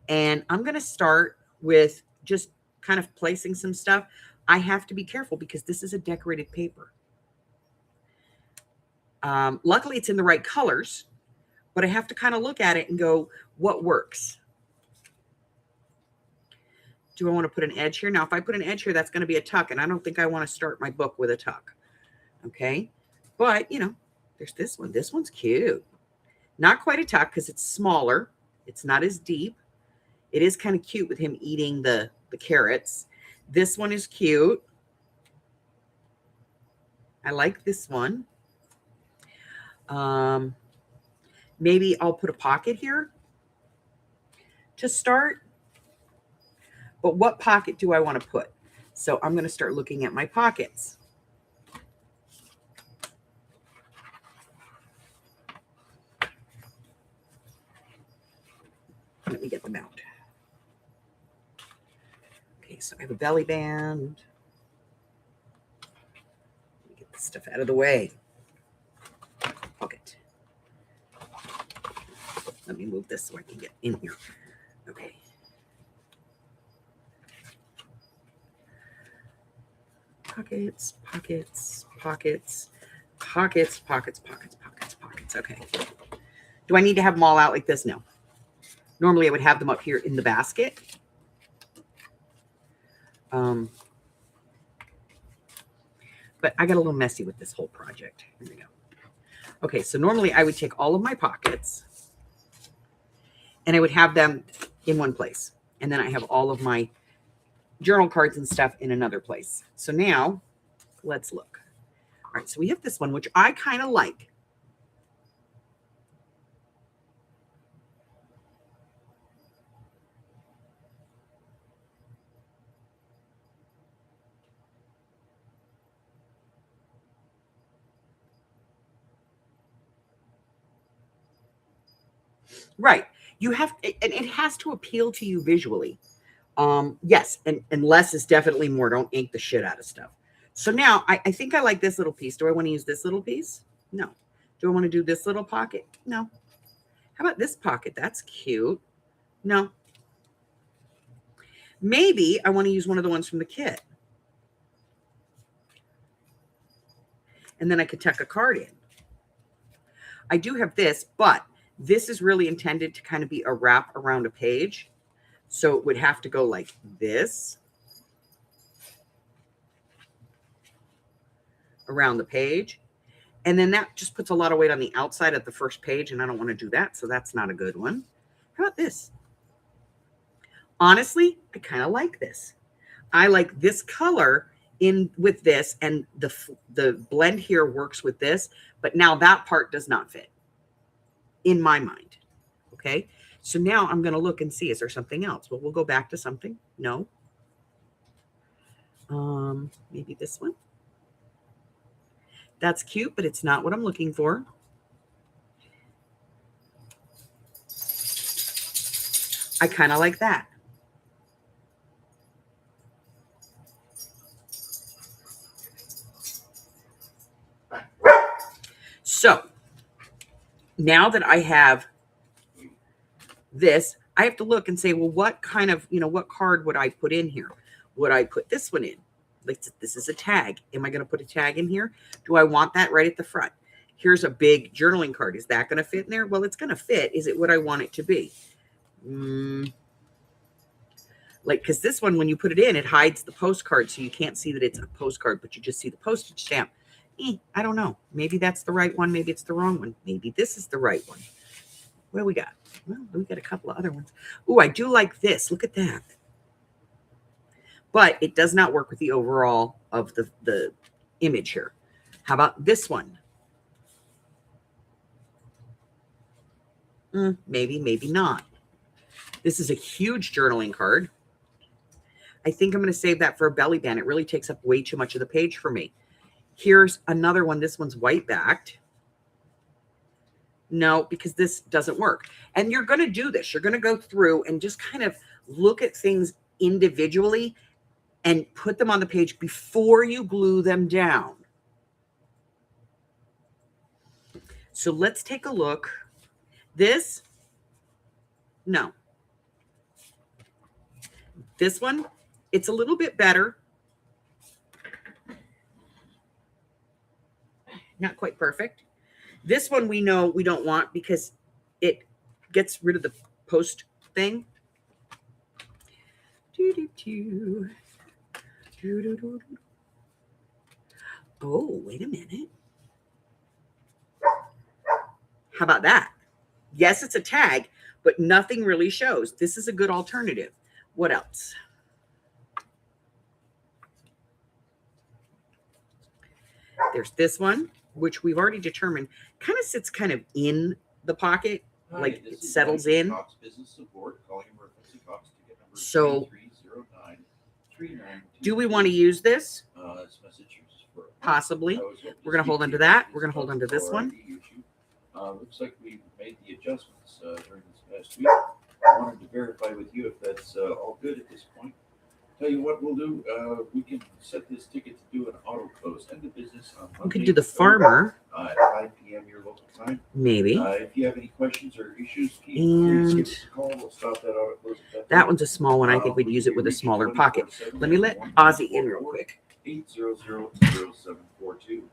And I'm going to start with just kind of placing some stuff. I have to be careful because this is a decorated paper. Luckily, it's in the right colors, but I have to kind of look at it and go, what works? Do I want to put an edge here? Now, if I put an edge here, that's going to be a tuck, and I don't think I want to start my book with a tuck. Okay? But, you know, there's this one. This one's cute. Not quite a tuck because it's smaller. It's not as deep. It is kind of cute with him eating the carrots. This one is cute. I like this one. Maybe I'll put a pocket here to start. But what pocket do I want to put? So I'm going to start looking at my pockets. Let me get them out. Okay, so I have a belly band. Let me get this stuff out of the way. Pocket. Let me move this so I can get in here. Okay. Pockets, pockets, pockets, pockets, pockets, pockets, pockets, pockets. Okay. Do I need to have them all out like this? No. Normally I would have them up here in the basket. But I got a little messy with this whole project. Here we go. Okay, so normally I would take all of my pockets and I would have them in one place. And then I have all of my journal cards and stuff in another place. So now let's look. All right, so we have this one, which I kind of like. Right. You have, and it has to appeal to you visually. Yes, and less is definitely more. Don't ink the shit out of stuff. So now I think I like this little piece. Do I want to use this little piece? No. Do I want to do this little pocket? No. How about this pocket? That's cute. No. Maybe I want to use one of the ones from the kit. And then I could tuck a card in. I do have this, but this is really intended to kind of be a wrap around a page. So it would have to go like this around the page. And then that just puts a lot of weight on the outside of the first page, and I don't want to do that, so that's not a good one. How about this? Honestly, I kind of like this. I like this color in with this, and the blend here works with this, but now that part does not fit in my mind. Okay, so now I'm going to look and see, is there something else? Well, we'll go back to something. No. Maybe this one. That's cute, but it's not what I'm looking for. I kind of like that. So now that I have this, I have to look and say, well, what kind of, what card would I put in here? Would I put this one in? Like, this is a tag. Am I going to put a tag in here? Do I want that right at the front? Here's a big journaling card. Is that going to fit in there? Well, it's going to fit. Is it what I want it to be? Like, because this one, when you put it in, it hides the postcard, so you can't see that it's a postcard, but you just see the postage stamp. I don't know. Maybe that's the right one. Maybe it's the wrong one. Maybe this is the right one. What do we got? Well, we got a couple of other ones. Oh, I do like this. Look at that. But it does not work with the overall of the image here. How about this one? Maybe, maybe not. This is a huge journaling card. I think I'm going to save that for a belly band. It really takes up way too much of the page for me. Here's another one. This one's white backed. No, because this doesn't work. And you're going to do this. You're going to go through and just kind of look at things individually and put them on the page before you glue them down. So let's take a look. This, no. This one, it's a little bit better. Not quite perfect. This one we know we don't want because it gets rid of the post thing. Oh, wait a minute. How about that? Yes, it's a tag, but nothing really shows. This is a good alternative. What else? There's this one, which we've already determined kind of sits kind of in the pocket, like it settles in. Cox Business Support, calling emergency Cox to get number So 330939. do we want to use this? This message is for Possibly. We're going to hold on to that. We're going to hold on to this one. Looks like we made the adjustments during this past week. I wanted to verify with you if that's all good at this point. Tell you what we'll do. We can set this ticket to do an auto close. End the business on Monday. We could do the farmer. At 5 p.m. your local time. Maybe. If you have any questions or issues, please give us a call. We'll stop that auto close at that That time. one's a small one. I think we'd use it with a smaller pocket. Let me let Ozzy in real quick. 800-0742.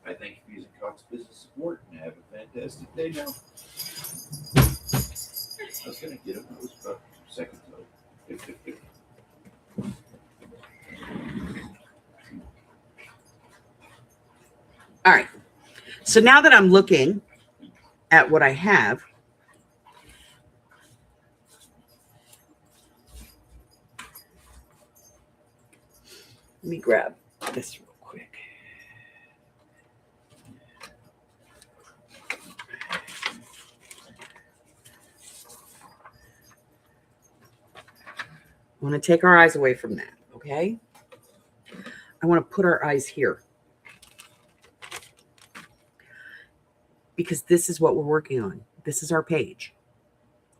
I thank you for using Cox Business Support and have a fantastic day now. I was going to get him. That was about 2 seconds ago. All right. So now that I'm looking at what I have, let me grab this real quick. I want to take our eyes away from that, okay? I want to put our eyes here. Because this is what we're working on. This is our page,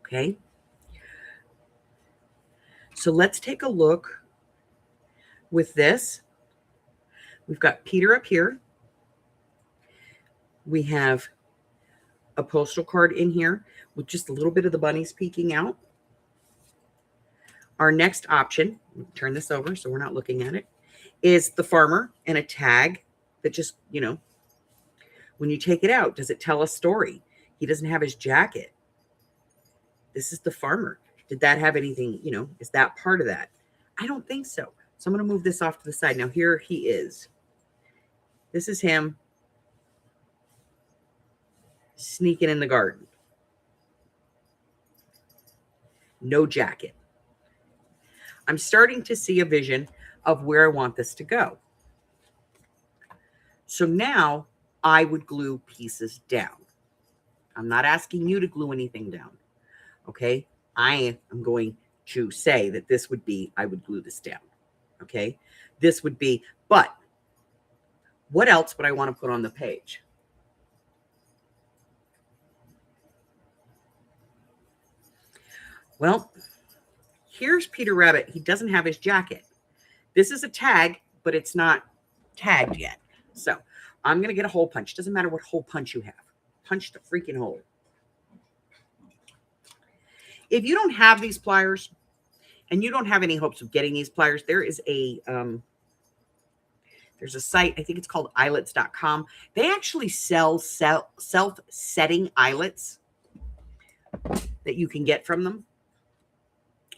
okay? So let's take a look with this. We've got Peter up here. We have a postal card in here with just a little bit of the bunnies peeking out. Our next option, turn this over so we're not looking at it, is the farmer and a tag that just, you know, when you take it out, does it tell a story? He doesn't have his jacket. This is the farmer. Did that have anything, you know, is that part of that? I don't think so. So I'm going to move this off to the side. Now here he is. This is him sneaking in the garden. No jacket. I'm starting to see a vision of where I want this to go. So now I would glue pieces down. I'm not asking you to glue anything down. Okay. I am going to say that this would be, I would glue this down. Okay. This would be, but what else would I want to put on the page? Well, here's Peter Rabbit. He doesn't have his jacket. This is a tag, but it's not tagged yet. So I'm going to get a hole punch. Doesn't matter what hole punch you have. Punch the freaking hole. If you don't have these pliers and you don't have any hopes of getting these pliers, there is a there's a site, I think it's called eyelets.com. They actually sell self-setting eyelets that you can get from them.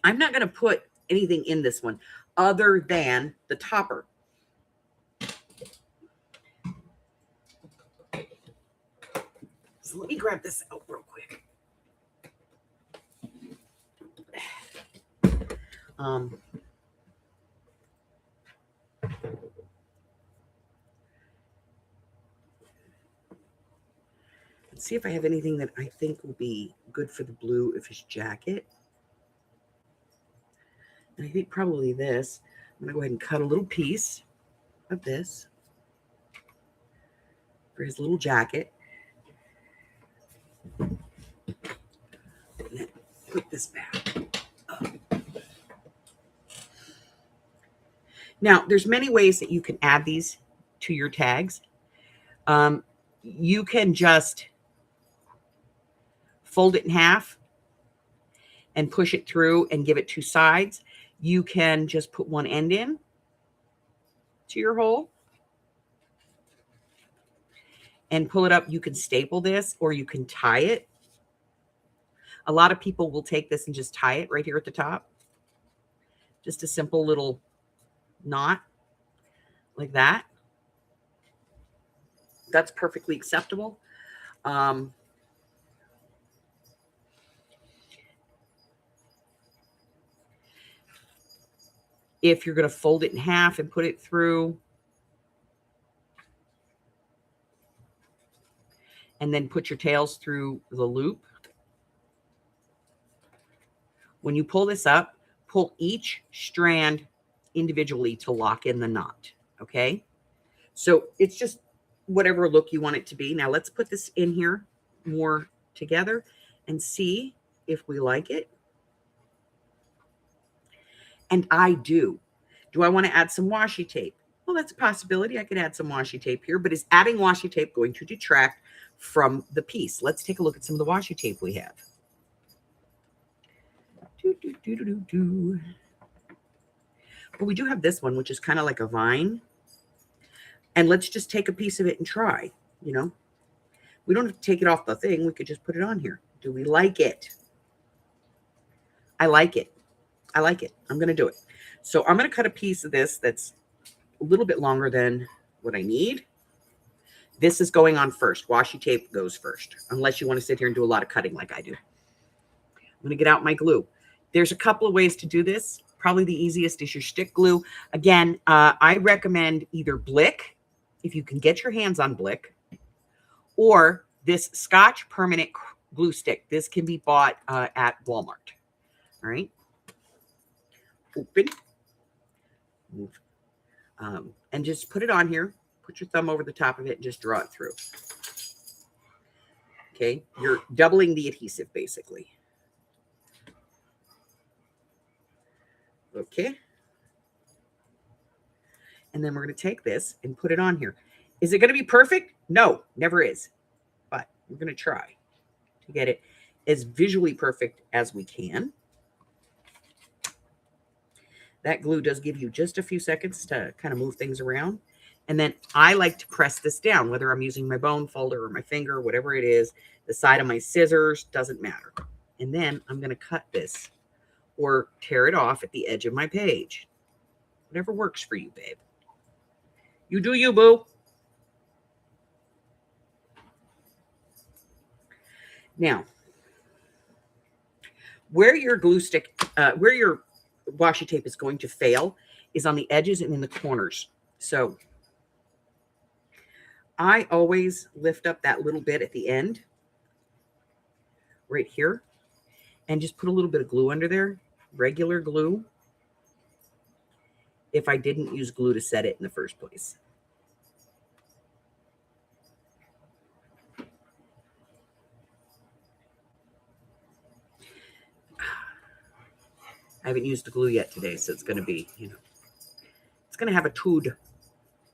I'm not going to put anything in this one other than the topper. So let me grab this out real quick. Let's see if I have anything that I think will be good for the blue of his jacket. And I think probably this. I'm going to go ahead and cut a little piece of this for his little jacket. And then put this back. Now, there's many ways that you can add these to your tags. You can just fold it in half and push it through and give it 2 sides. You can just put one end in to your hole and pull it up. You can staple this or you can tie it. A lot of people will take this and just tie it right here at the top. Just a simple little knot like that. That's perfectly acceptable. If you're going to fold it in half and put it through, and then put your tails through the loop. When you pull this up, pull each strand individually to lock in the knot, okay? So it's just whatever look you want it to be. Now let's put this in here more together and see if we like it. And I do. Do I want to add some washi tape? Well, that's a possibility. I could add some washi tape here, but is adding washi tape going to detract from the piece? Let's take a look at some of the washi tape we have. But we do have this one, which is kind of like a vine. And let's just take a piece of it and try, you know. We don't have to take it off the thing. We could just put it on here. Do we like it? I like it. I like it. I'm going to do it. So I'm going to cut a piece of this that's a little bit longer than what I need. This is going on first. Washi tape goes first, unless you want to sit here and do a lot of cutting like I do. I'm going to get out my glue. There's a couple of ways to do this. Probably the easiest is your stick glue. Again, I recommend either Blick, if you can get your hands on Blick, or this Scotch permanent glue stick. This can be bought at Walmart. All right. Open. Move. And just put it on here. Put your thumb over the top of it and just draw it through. Okay. You're doubling the adhesive, basically. Okay. And then we're going to take this and put it on here. Is it going to be perfect? No, never is. But we're going to try to get it as visually perfect as we can. That glue does give you just a few seconds to kind of move things around. And then I like to press this down, whether I'm using my bone folder or my finger, whatever it is, the side of my scissors, doesn't matter. And then I'm going to cut this or tear it off at the edge of my page. Whatever works for you, babe. You do you, boo. Now, where your glue stick, where your washi tape is going to fail is on the edges and in the corners. So I always lift up that little bit at the end, right here, and just put a little bit of glue under there, regular glue, if I didn't use glue to set it in the first place. I haven't used the glue yet today, so it's going to be, you know, it's going to have a tood.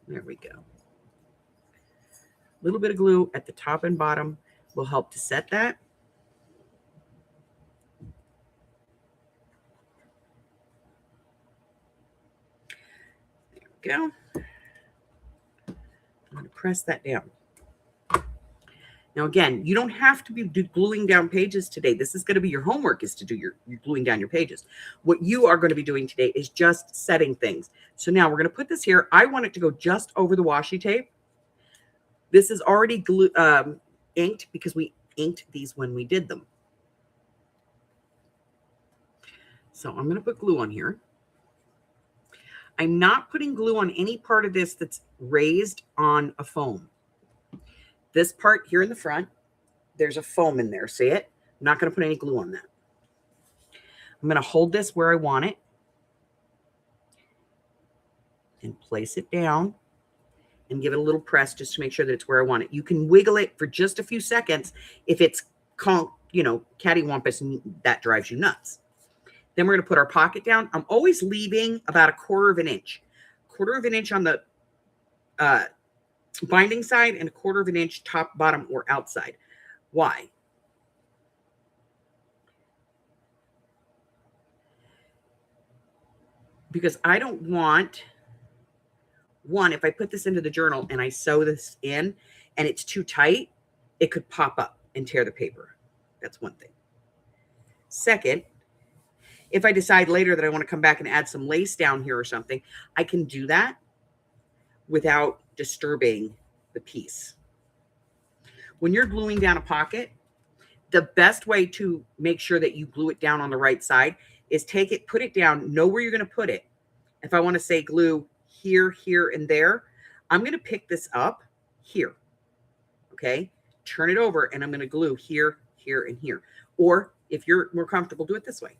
There we go. A little bit of glue at the top and bottom will help to set that. There we go. I'm going to press that down. Now, again, you don't have to be gluing down pages today. This is going to be your homework, is to do your gluing down your pages. What you are going to be doing today is just setting things. So now we're going to put this here. I want it to go just over the washi tape. This is already inked because we inked these when we did them. So I'm going to put glue on here. I'm not putting glue on any part of this that's raised on a foam. This part here in the front, there's a foam in there. See it? I'm not going to put any glue on that. I'm going to hold this where I want it and place it down and give it a little press just to make sure that it's where I want it. You can wiggle it for just a few seconds if it's, you know, cattywampus and that drives you nuts. Then we're going to put our pocket down. I'm always leaving about 1/4 of an inch. 1/4 of an inch on the binding side and 1/4 of an inch top, bottom, or outside. Why? because I don't want, one, if I put this into the journal and I sew this in and it's too tight, it could pop up and tear the paper. That's one thing. Second, if I decide later that I want to come back and add some lace down here or something, I can do that without disturbing the piece. When you're gluing down a pocket, the best way to make sure that you glue it down on the right side is take it, put it down, know where you're going to put it. If I want to say glue here, here, and there, I'm going to pick this up here. Okay. Turn it over and I'm going to glue here, here, and here. Or if you're more comfortable, do it this way.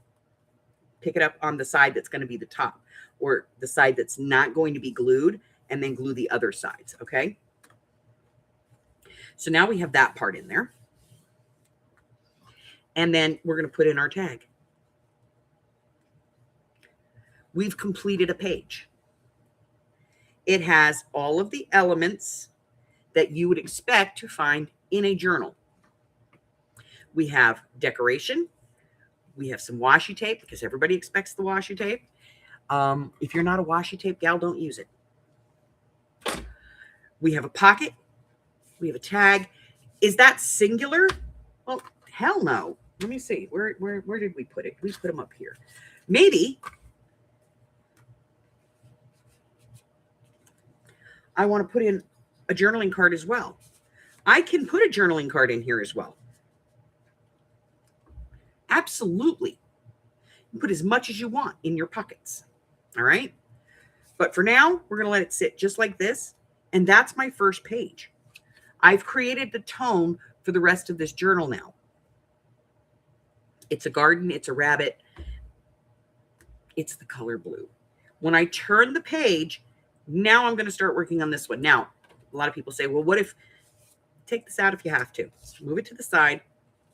Pick it up on the side that's going to be the top, or the side that's not going to be glued, and then glue the other sides. Okay. So now we have that part in there. And then we're going to put in our tag. We've completed a page. It has all of the elements that you would expect to find in a journal. We have decoration. We have some washi tape because everybody expects the washi tape. If you're not a washi tape gal, don't use it. We have a pocket. We have a tag. Is that singular? Well, hell no. Let me see. Where did we put it? We put them up here. Maybe I want to put in a journaling card as well. I can put a journaling card in here as well. Absolutely. You put as much as you want in your pockets. All right. But for now, we're going to let it sit just like this. And that's my first page. I've created the tone for the rest of this journal now. It's a garden. It's a rabbit. It's the color blue. When I turn the page, now I'm going to start working on this one. Now, a lot of people say, well, what if, take this out if you have to. Move it to the side.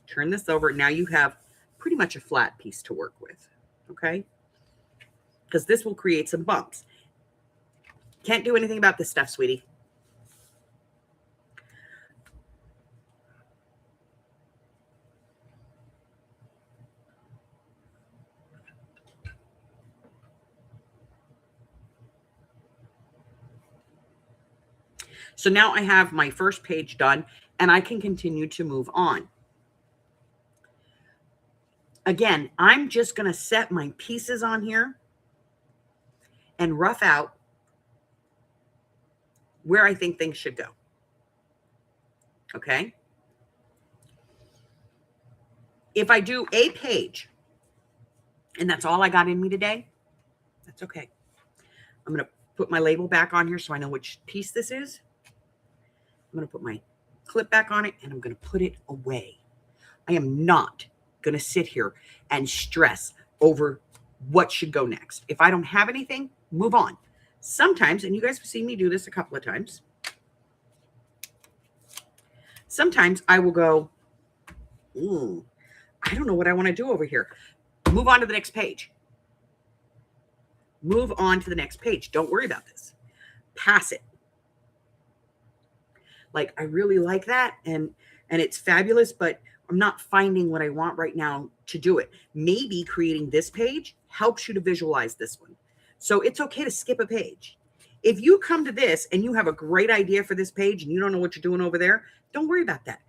Turn this over. Now you have pretty much a flat piece to work with. Okay? Because this will create some bumps. Can't do anything about this stuff, sweetie. So now I have my first page done and I can continue to move on. Again, I'm just going to set my pieces on here and rough out where I think things should go. Okay. If I do a page and that's all I got in me today, that's okay. I'm going to put my label back on here so I know which piece this is. I'm going to put my clip back on it and I'm going to put it away. I am not going to sit here and stress over what should go next. If I don't have anything, move on. Sometimes, and you guys have seen me do this a couple of times, sometimes I will go, I don't know what I want to do over here. Move on to the next page. Move on to the next page. Don't worry about this. Pass it. Like, I really like that, and it's fabulous, but I'm not finding what I want right now to do it. Maybe creating this page helps you to visualize this one. So it's okay to skip a page. If you come to this and you have a great idea for this page and you don't know what you're doing over there, don't worry about that.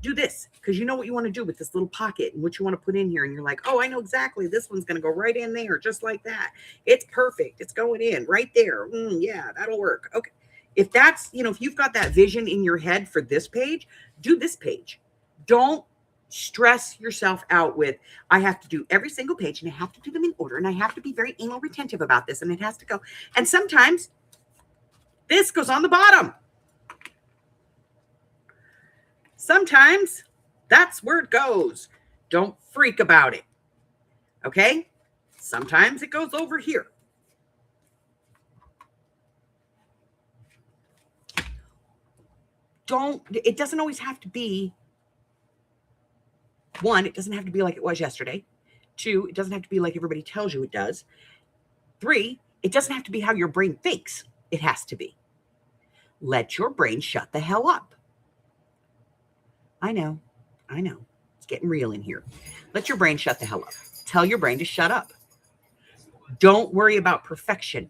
Do this because you know what you want to do with this little pocket and what you want to put in here. And you're like, oh, I know exactly. This one's going to go right in there just like that. It's perfect. It's going in right there. Yeah, that'll work. Okay. If that's, if you've got that vision in your head for this page, do this page. Don't stress yourself out with, I have to do every single page and I have to do them in order and I have to be very anal retentive about this and it has to go. And sometimes this goes on the bottom. Sometimes that's where it goes. Don't freak about it. Okay? Sometimes it goes over here. It doesn't always have to be, one, it doesn't have to be like it was yesterday. Two, it doesn't have to be like everybody tells you it does. Three, it doesn't have to be how your brain thinks it has to be. Let your brain shut the hell up. I know. It's getting real in here. Let your brain shut the hell up. Tell your brain to shut up. Don't worry about perfection.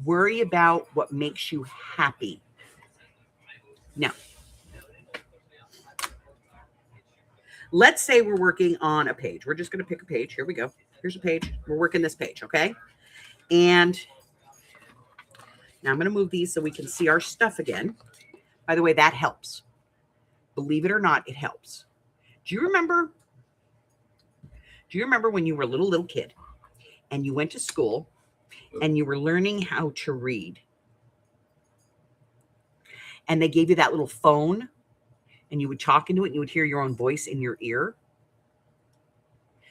Worry about what makes you happy. Now, let's say we're working on a page. We're just going to pick a page. Here we go. Here's a page. We're working this page, okay? And now I'm going to move these so we can see our stuff again. By the way, that helps. Believe it or not, it helps. Do you remember when you were a little kid and you went to school and you were learning how to read? And they gave you that little phone and you would talk into it and you would hear your own voice in your ear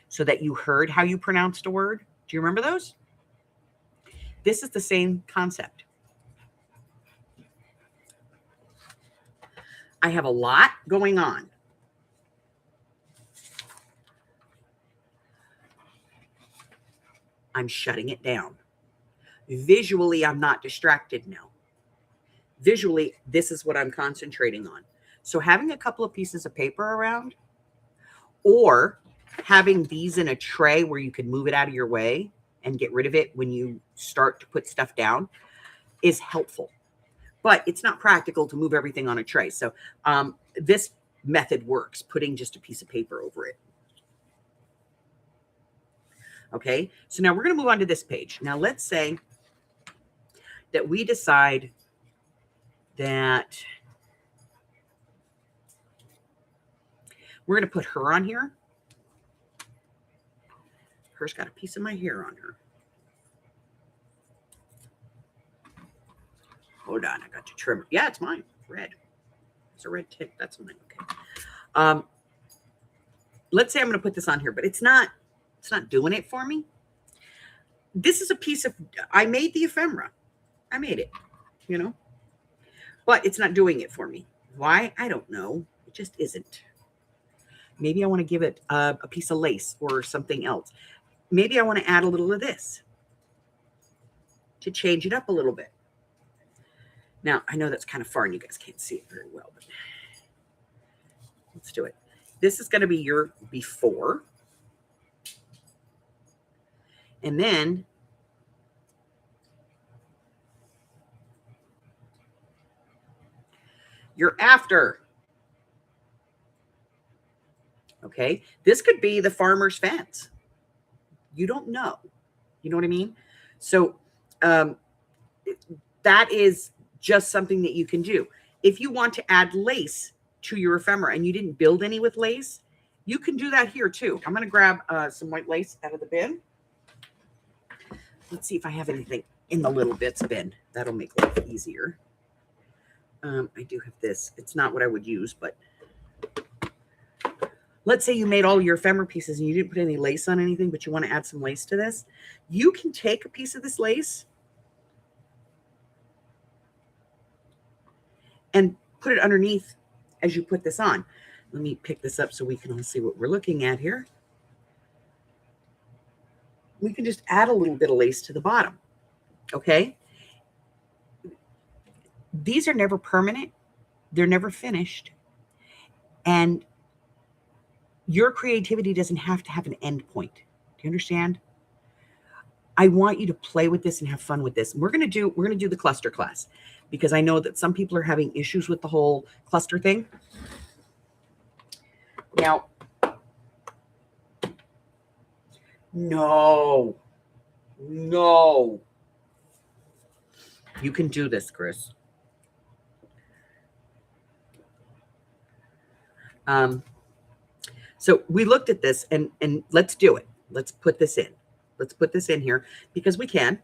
so that you heard how you pronounced a word. Do you remember those? This is the same concept. I have a lot going on. I'm shutting it down. Visually, I'm not distracted now. Visually, this is what I'm concentrating on. So having a couple of pieces of paper around or having these in a tray where you can move it out of your way and get rid of it when you start to put stuff down is helpful. But it's not practical to move everything on a tray. So this method works, putting just a piece of paper over it. Okay, so now we're going to move on to this page. Now let's say that we decide that we're going to put her on here. Her's got a piece of my hair on her. Hold on, I got to trim it. Yeah, it's mine. Red. It's a red tip. That's mine. Okay. Let's say I'm going to put this on here, but it's not doing it for me. This is a piece of, I made the ephemera. I made it, you know, but it's not doing it for me. Why? I don't know. It just isn't. Maybe I want to give it a piece of lace or something else. Maybe I want to add a little of this to change it up a little bit. Now, I know that's kind of far and you guys can't see it very well, but let's do it. This is going to be your before. And then your after. Okay. This could be the farmer's fence. You don't know. You know what I mean? So that is just something that you can do. If you want to add lace to your ephemera and you didn't build any with lace, you can do that here too. I'm going to grab some white lace out of the bin. Let's see if I have anything in the little bits bin. That'll make life easier. I do have this. It's not what I would use, but let's say you made all your ephemera pieces and you didn't put any lace on anything, but you want to add some lace to this. You can take a piece of this lace and put it underneath as you put this on. Let me pick this up so we can all see what we're looking at here. We can just add a little bit of lace to the bottom. Okay. These are never permanent. They're never finished. And your creativity doesn't have to have an end point. Do you understand? I want you to play with this and have fun with this. We're going to do the cluster class because I know that some people are having issues with the whole cluster thing. Now, no. You can do this, Chris. So we looked at this and let's do it. Let's put this in. Let's put this in here because we can.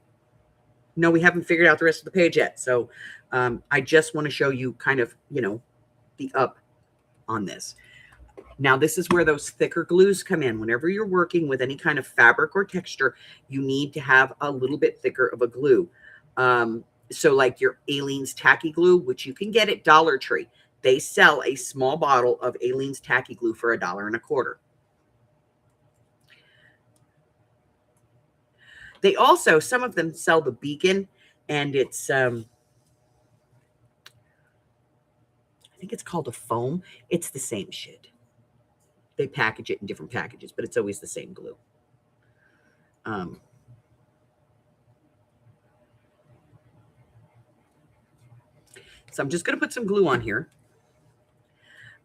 No, we haven't figured out the rest of the page yet. So I just want to show you kind of, you know, the up on this. Now, this is where those thicker glues come in. Whenever you're working with any kind of fabric or texture, you need to have a little bit thicker of a glue. So like your Aleene's Tacky Glue, which you can get at Dollar Tree. They sell a small bottle of Aleene's Tacky Glue for $1.25. They also, some of them sell the Beacon, and it's, I think it's called a foam. It's the same shit. They package it in different packages, but it's always the same glue. So I'm just going to put some glue on here.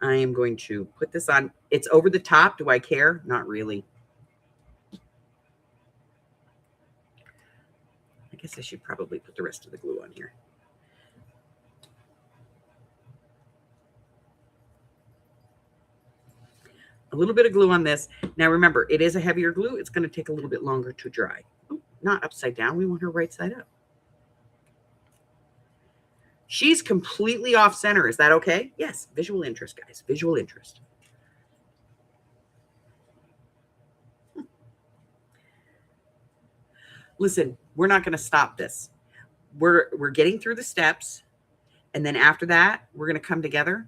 I am going to put this on. It's over the top. Do I care? Not really. I guess I should probably put the rest of the glue on here. A little bit of glue on this. Now remember, it is a heavier glue. It's going to take a little bit longer to dry. Oh, not upside down. We want her right side up. She's completely off center. Is that okay? Yes. Visual interest, guys. Visual interest. Listen, we're not going to stop this. We're getting through the steps. And then after that, we're going to come together.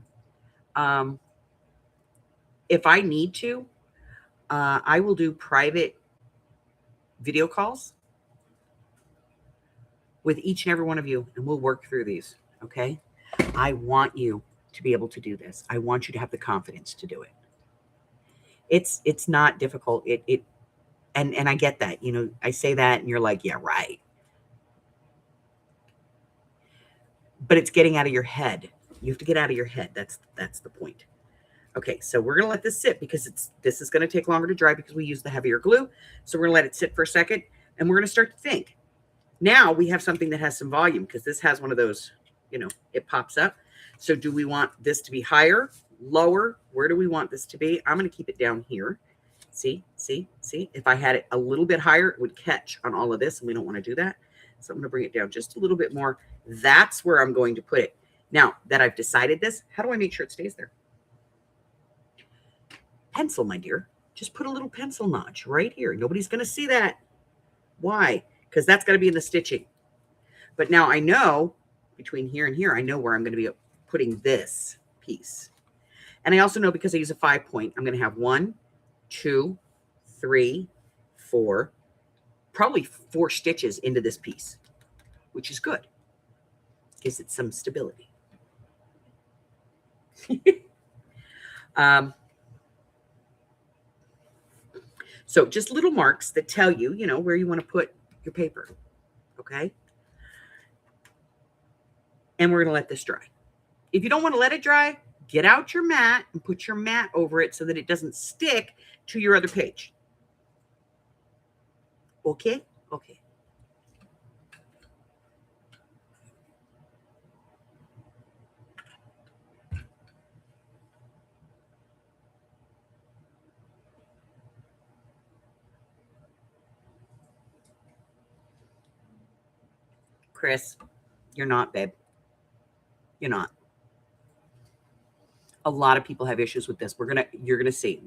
If I need to, I will do private video calls with each and every one of you, and we'll work through these, okay? I want you to be able to do this. I want you to have the confidence to do it. It's not difficult. And I get that. You know, I say that and you're like, yeah, right. But it's getting out of your head. You have to get out of your head. That's the point. Okay, so we're going to let this sit because this is going to take longer to dry because we use the heavier glue. So we're going to let it sit for a second, and we're going to start to think. Now we have something that has some volume because this has one of those, you know, it pops up. So do we want this to be higher, lower? Where do we want this to be? I'm going to keep it down here. See? If I had it a little bit higher, it would catch on all of this, and we don't want to do that. So I'm going to bring it down just a little bit more. That's where I'm going to put it. Now that I've decided this, how do I make sure it stays there? Pencil, my dear. Just put a little pencil notch right here. Nobody's going to see that. Why? Because that's got to be in the stitching. But now I know between here and here, I know where I'm going to be putting this piece. And I also know because I use a 5-point, I'm going to have 1, 2, 3, 4, probably 4 stitches into this piece, which is good. Gives it some stability. So just little marks that tell you, you know, where you want to put your paper. Okay. And we're going to let this dry. If you don't want to let it dry, get out your mat and put your mat over it so that it doesn't stick to your other page. Okay. Okay. Chris, you're not, babe. You're not. A lot of people have issues with this. You're gonna see.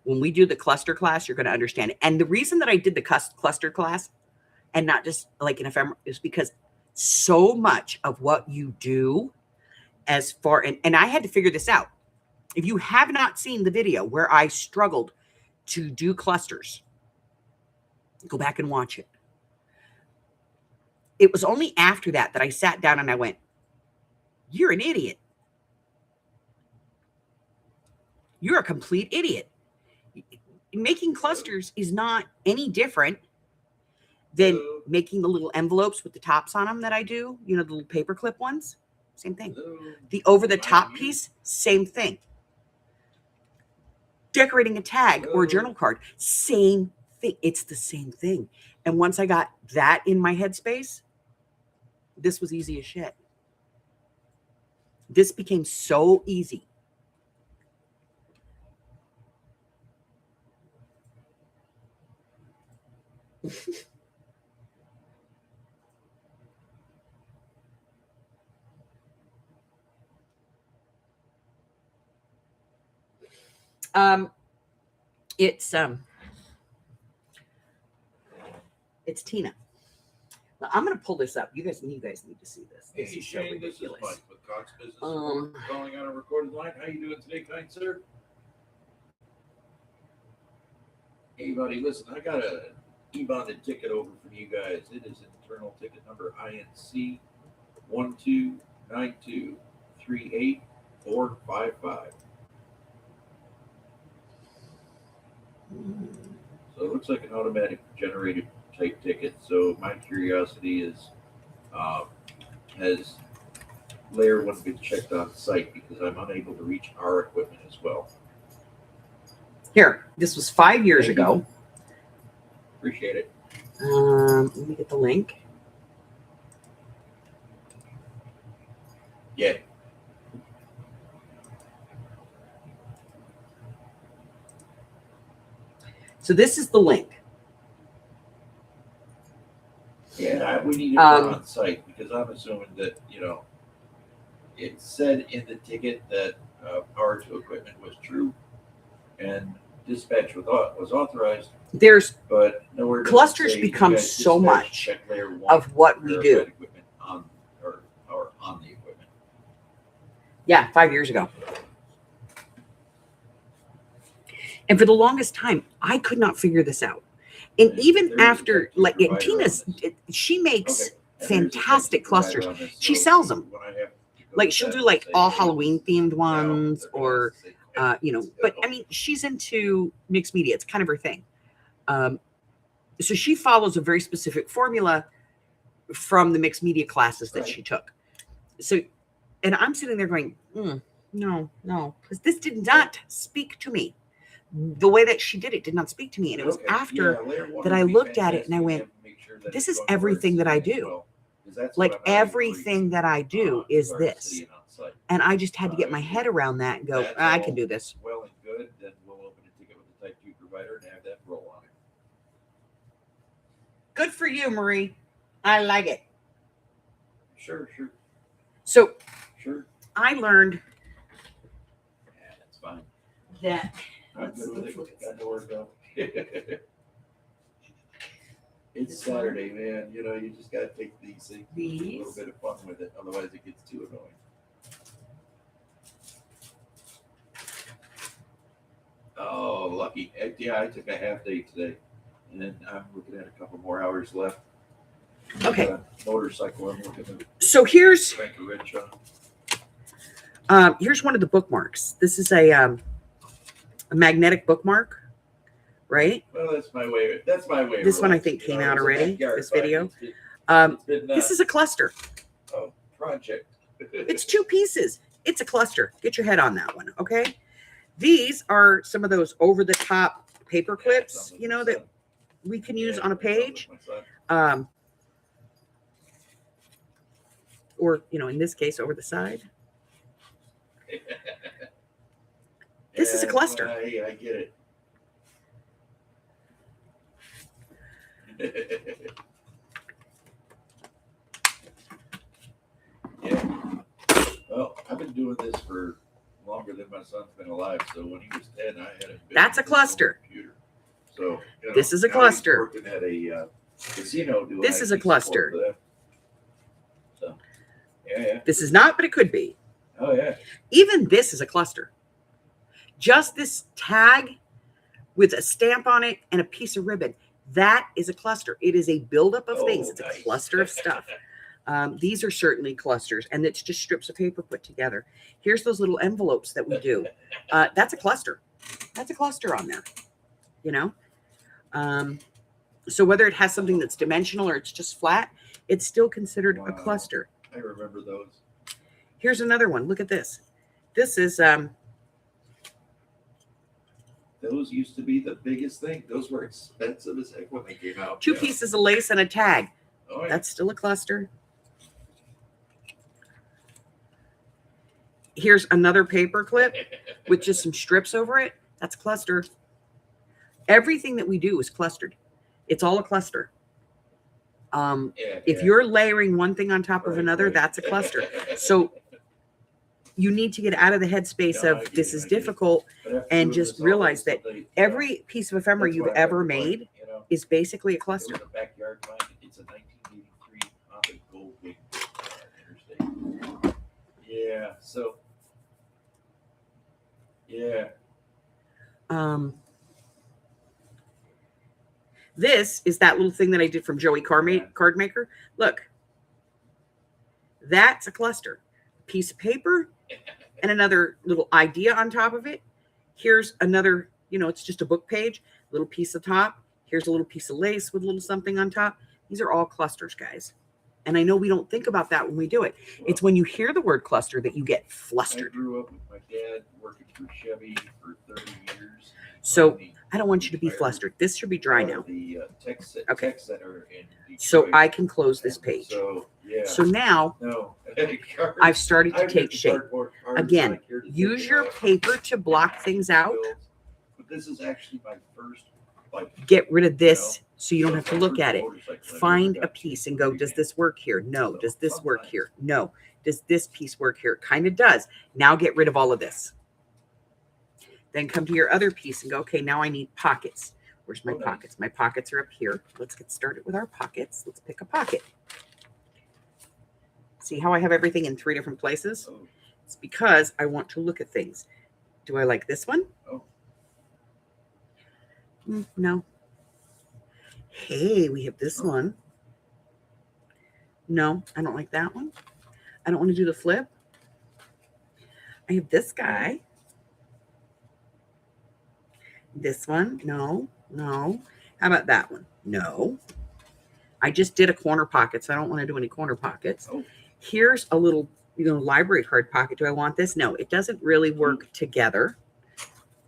When we do the cluster class, you're gonna understand. And the reason that I did the cluster class and not just like an ephemera is because so much of what you do and I had to figure this out. If you have not seen the video where I struggled to do clusters, go back and watch it. It was only after that I sat down and I went, you're an idiot. You're a complete idiot. Making clusters is not any different than making the little envelopes with the tops on them that I do, you know, the little paper clip ones. Same thing. The over the top piece, same thing. Decorating a tag or a journal card, same thing. It's the same thing. And once I got that in my headspace, this was easy as shit. This became so easy. It's Tina. Now, I'm going to pull this up. You guys need to see this. This is so ridiculous. This is Mike with Cox Business Support, calling on a recorded line. How you doing today, kind sir? Hey, buddy, listen, I got a e-bonded ticket over for you guys. It is internal ticket number INC 129238455. So it looks like an automatic generated type ticket. So my curiosity is, has layer one been checked on site because I'm unable to reach our equipment as well. Here, this was 5 years Thank ago. Appreciate it. Let me get the link. Yeah. So this is the link. Yeah, we need it on site because I'm assuming that, it said in the ticket that power to equipment was true and dispatch was authorized, There's but nowhere does it clusters say, become "You guys so dispatch, much check layer one, of what we verify do. equipment on or on the equipment." Yeah, 5 years ago. And for the longest time, I could not figure this out. And And even there is a after, tech like, and provider Tina's, on this. she makes Okay. And there's a tech fantastic provider clusters. on this, She so sells them. when I have to go Like, to she'll them do like and say, all "Hey, Halloween themed now ones, they're gonna or say, but I mean, she's into mixed media. It's kind of her thing. So she follows a very specific formula from the mixed media classes that she took. So, and I'm sitting there going, no, because this did not speak to me. The way that she did it did not speak to me. And it was after that I looked at it and I went, this is everything that I do. Like, everything that I do is this. And I just had to get my head around that and go, I can do this. Well and good, then we'll open a ticket with the type 2 provider and have that roll on it. Good for you, Marie. I like it. Sure. So Sure. I learned Yeah, that's fine. that I'm good with it. Got nowhere to go. It's Saturday, man. You just gotta take these things with a little bit of fun with it. Otherwise, it gets too annoying. Oh, lucky. Yeah, I took a half day today, and then I'm looking at a couple more hours left. Okay. Motorcycle. I'm looking at So here's crank a wrench on. here's one of the bookmarks. This is a magnetic bookmark, right? Well, that's my way. That's my way. This one I think came out already. This video. This is a cluster. Oh, project. It's 2 pieces. It's a cluster. Get your head on that one, okay? These are some of those over-the-top paper clips, that we can use on a page. Or, in this case, over the side. This is a cluster. I get it. Yeah. Well, I've been doing this for longer than my son's been alive. So when he was 10, I had a That's a cluster. Computer. So this is a cluster. Working at a casino. This is a cluster. So yeah. This is not, but it could be. Oh yeah. Even this is a cluster. Just this tag with a stamp on it and a piece of ribbon. That is a cluster. It is a buildup of things. It's nice. a cluster of stuff. These are certainly clusters, and it's just strips of paper put together. Here's those little envelopes that we do. That's a cluster. That's a cluster on there, So whether it has something that's dimensional or it's just flat, it's still considered a cluster. I remember those. Here's another one. Look at this. This is those used to be the biggest thing. Those were expensive as heck when they came out. 2 pieces of lace and a tag. Oh, yeah. That's still a cluster. Here's another paper clip with just some strips over it. That's a cluster. Everything that we do is clustered. It's all a cluster. If you're layering one thing on top of another, that's a cluster. So you need to get out of the headspace of this is difficult and just realize that every piece of ephemera you've ever made is basically a cluster. It was a backyard mine. It's a 1983 Honda Goldwing Interstate. Yeah. So. Yeah. This is that little thing that I did from Joey Card Maker. Look, that's a cluster. Piece of paper and another little idea on top of it. Here's another, it's just a book page, little piece of top, Here's a little piece of lace with a little something on top. These are all clusters, guys. And I know we don't think about that when we do it. It's when you hear the word cluster that you get I flustered. grew up with my dad working for Chevy for 30 years. So I don't want you to be flustered. This should be dry now. The tech Okay. center in Detroit. So I can close this page. So, yeah. So now No. I've started to take shape. cardboard cards Again, like here to use take your out paper to block things out. builds. But this is actually my first, like, Get rid of this so you don't have to my look first at it. motorcycle I've ever Find a got. piece and go, does this work here? No. So Does this work sometimes- here? No. Does this piece work here? Kind of does. Now get rid of all of this. Then come to your other piece and go, okay, now I need pockets. Where's my Oh, nice. pockets? My pockets are up here. Let's get started with our pockets. Let's pick a pocket. See how I have everything in 3 different places? Oh, It's because I want to look at things. Do I like this one? oh. No. Hey, we have this one. No, I don't like that one. I don't want to do the flip. I have this guy. This one. No, no. How about that one? No. I just did a corner pocket, so I don't want to do any corner pockets. Oh. Here's a little, library card pocket. Do I want this? No, it doesn't really work together.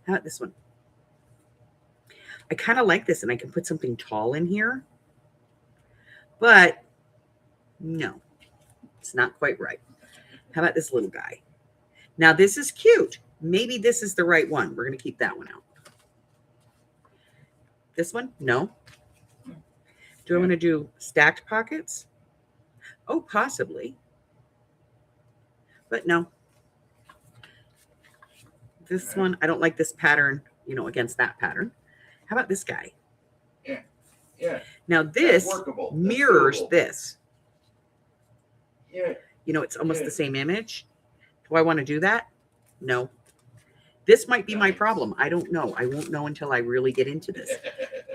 How about this one? I kind of like this, and I can put something tall in here. But no, it's not quite right. How about this little guy? Now, this is cute. Maybe this is the right one. We're going to keep that one out. This one? No. Do I want to do stacked pockets? Oh, possibly. But no. This one, I don't like this pattern, against that pattern. How about this guy? Yeah. Now, this That's workable. That's mirrors doable. this. Yeah. It's almost Yeah. the same image. Do I want to do that? No. This might be my Nice. problem. I don't know. I won't know until I really get into this.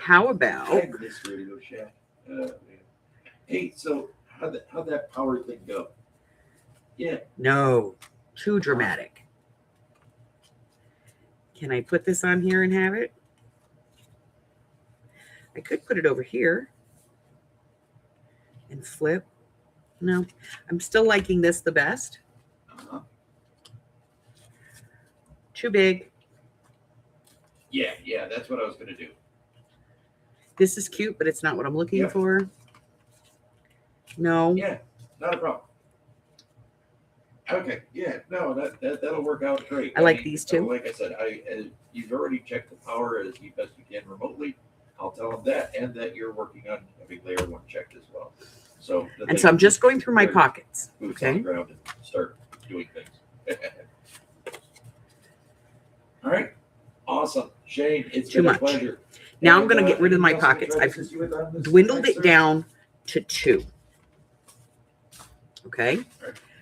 How about, And this Radio Shack. Yeah. Hey, so how'd that power thing go? Yeah. no, too dramatic. Can I put this on here and have it? I could put it over here and flip. No, I'm still liking this the best. Uh-huh. Too big. Yeah, that's what I was gonna do. This is cute, but it's not what I'm looking Yeah. for. No. Yeah, not a problem. Okay, yeah, no, that'll work out great. I like these two. Like I said, you've already checked the power as best you can remotely. I'll tell them that, and that you're working on having layer 1 checked as well. So And so I'm just going through my pockets. boots on the Okay. ground and start doing things. All right, awesome, Shane. It's Too been much. a pleasure. Now I'm And, going to get rid of my anything else I can pockets. try to I've assist you with on this dwindled it sir? down to 2. Okay.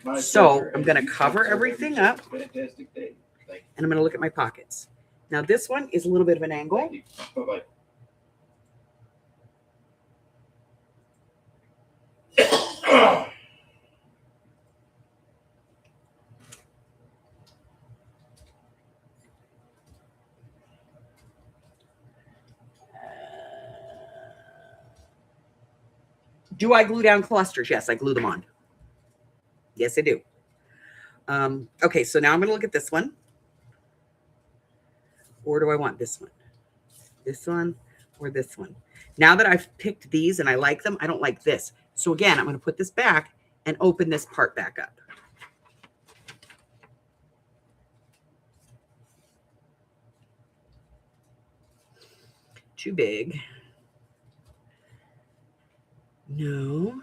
My So, pleasure. I'm gonna And you cover have everything yourself up. a Fantastic day. Thank And I'm going to look at my pockets. Now, this one is a little bit of an angle. you. Bye-bye. Do I glue down clusters? Yes, I glue them on. Yes, I do. Okay, so now I'm going to look at this one. Or do I want this one? This one or this one? Now that I've picked these and I like them, I don't like this. So again, I'm going to put this back and open this part back up. Too big. No.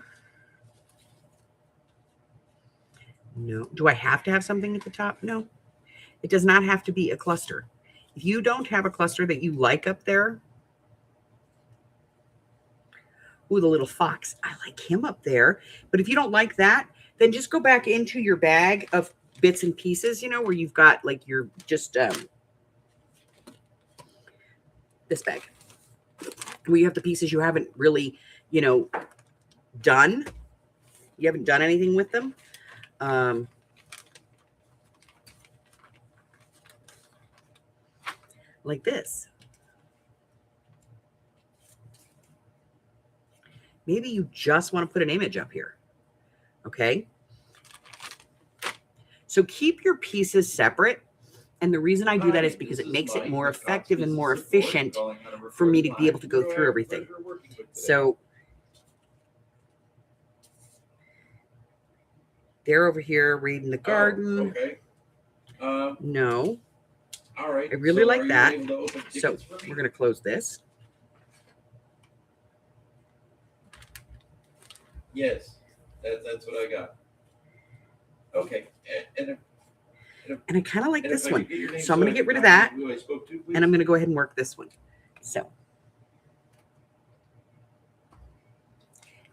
No. Do I have to have something at the top? No. It does not have to be a cluster. If you don't have a cluster that you like up there, ooh, the little fox. I like him up there. But if you don't like that, then just go back into your bag of bits and pieces, where you've got like your just this bag. Where you have the pieces you haven't really, done. You haven't done anything with them. Like this. maybe you just want to put an image up here. Okay. So keep your pieces separate. And the reason I do that is because it makes it more effective and more efficient for me to be able to go through everything. So they're over here reading the garden. Okay. No. All right. I really like that. So we're going to close this. Yes, that's what I got. Okay. And I kind of like this one. So I'm going to get rid of that. And I'm going to go ahead and work this one. So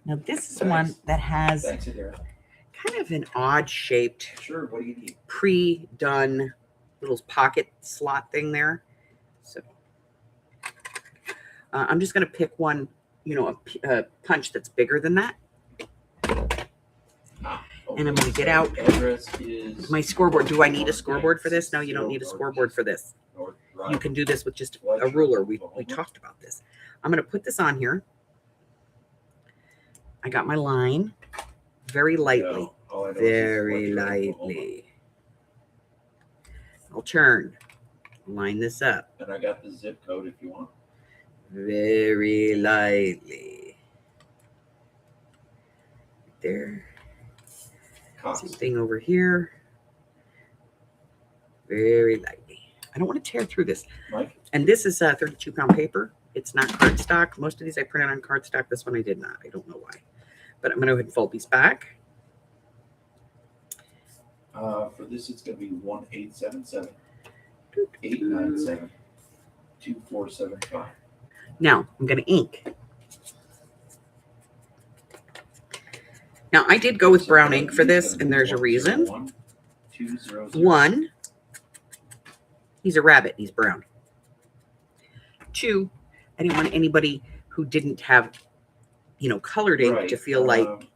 now this is one that has kind of an odd shaped, what do you need? Pre-done little pocket slot thing there. So I'm just going to pick one, a punch that's bigger than that. And I'm going to get out my scoreboard. Do I need a scoreboard for this? No, you don't need a scoreboard for this. You can do this with just a ruler. We talked about this. I'm going to put this on here. I got my line very lightly. Very lightly. I'll turn. Line this up. And I got the zip code if you want. Very lightly. There. Same thing over here. Very lightly. I don't want to tear through this. Mike? And this is 32-pound paper. It's not cardstock. Most of these I printed on cardstock. This one I did not. I don't know why. But I'm going to go ahead and fold these back. For this, it's going to be 1877 897 2475. Now, I'm going to ink. Now, I did go with brown ink for this, and there's a reason. One, he's a rabbit. He's brown. Two, I didn't want anybody who didn't have, colored ink to feel like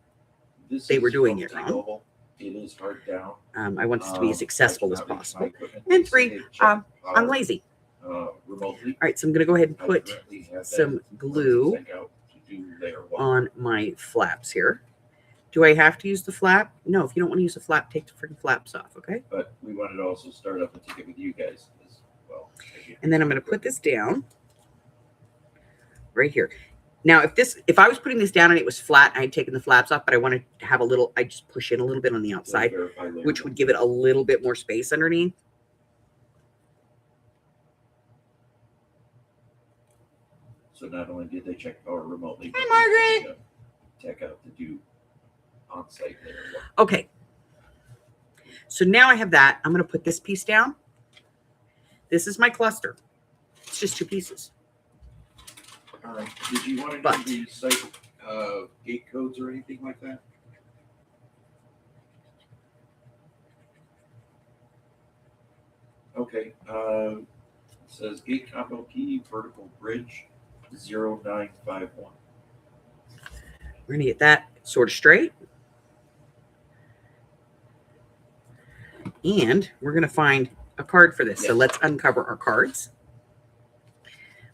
they were doing it wrong. It is hard down. I want this to be as accessible as possible. And three, I'm lazy. Remotely. All right, so I'm going to go ahead and put some glue on my flaps here. Do I have to use the flap? No, if you don't want to use the flap, take the freaking flaps off, okay? But we wanted to also start up a ticket with you guys as well. And then I'm going to put this down right here. Now, if I was putting this down and it was flat, I had taken the flaps off, but I wanted to have I just push in a little bit on the outside, which would give it a little bit more space underneath. So not only did they check power remotely, Hi, Margaret. Tech out to do on-site layer work. Okay. So now I have that. I'm going to put this piece down. This is my cluster. It's just two pieces. All right. Did you want to do the site gate codes or anything like that? Okay. It says gate combo key, vertical bridge, 0951. We're going to get that sort of straight. And we're going to find a card for this. Yes. So let's uncover our cards.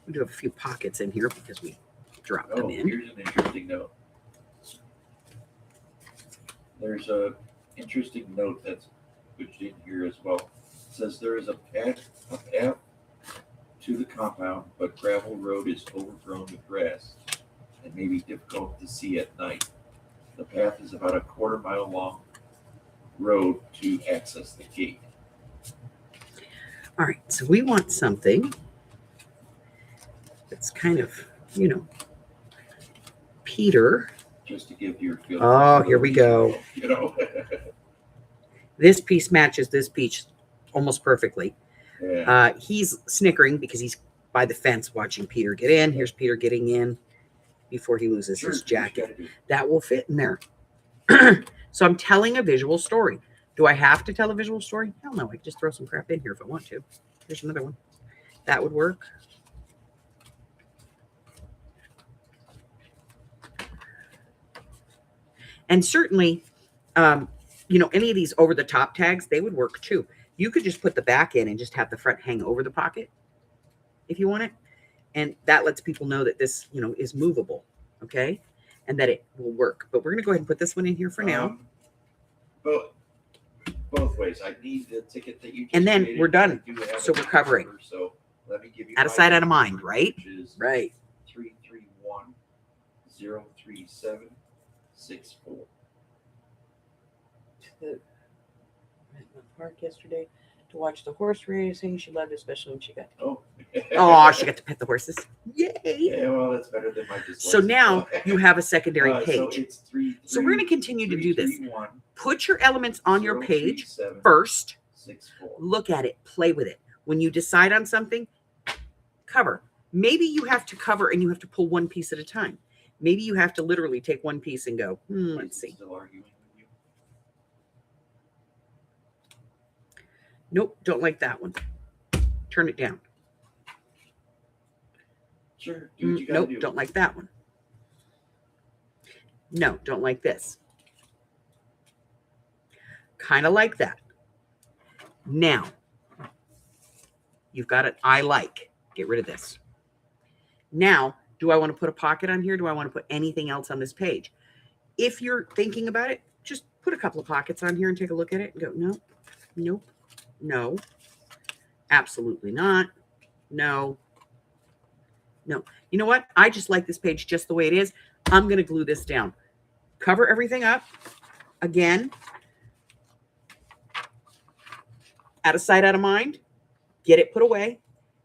We do have a few pockets in here because we dropped them in. Here's an interesting note. There's a interesting note that's put in here as well. It says there is a path to the compound, but gravel road is overgrown with grass and may be difficult to see at night. The path is about a quarter-mile long road to access the gate. All right, so we want something that's kind of, Peter. Just to give your feel. Oh, here we go. This piece matches this piece almost perfectly. Yeah. He's snickering because he's by the fence watching Peter get in. Here's Peter getting in before he loses his jacket. That will fit in there. So I'm telling a visual story. Do I have to tell a visual story? Hell no. I can just throw some crap in here if I want to. Here's another one. That would work. And certainly, any of these over-the-top tags, they would work too. You could just put the back in and just have the front hang over the pocket if you want it. And that lets people know that this, is movable, okay? and that it will work. But we're going to go ahead and put this one in here for now. Both ways. I need the ticket that you just And then created. we're done. I do have So a we're covering. number, so let me give you Out of my sight, out of number, mind, right? which is Right. 331-037-64. Went to the park yesterday to watch the horse racing. She loved it, especially when she got Oh. oh, she got to pet the horses. Yay! Yeah, well, that's better than my dyslexia. So now you have a secondary So page. it's 3. So we're going to continue to do this. Put your elements on your page 037-64. first. Look at it. Play with it. When you decide on something, cover. Maybe you have to cover and you have to pull one piece at a time. Maybe you have to literally take one piece and go, let's see. Still arguing with you? Nope, don't like that one. Turn it down. Sure. Do what you gotta Nope, do. don't like that one. No, don't like this. Kind of like that. Now, you've got it. I like. Get rid of this. Now, do I want to put a pocket on here? Do I want to put anything else on this page? If you're thinking about it, just put a couple of pockets on here and take a look at it and go, no, nope, no, absolutely not, no, no. You know what? I just like this page just the way it is. I'm going to glue this down. Cover everything up. Again, out of sight, out of mind. Get it put away.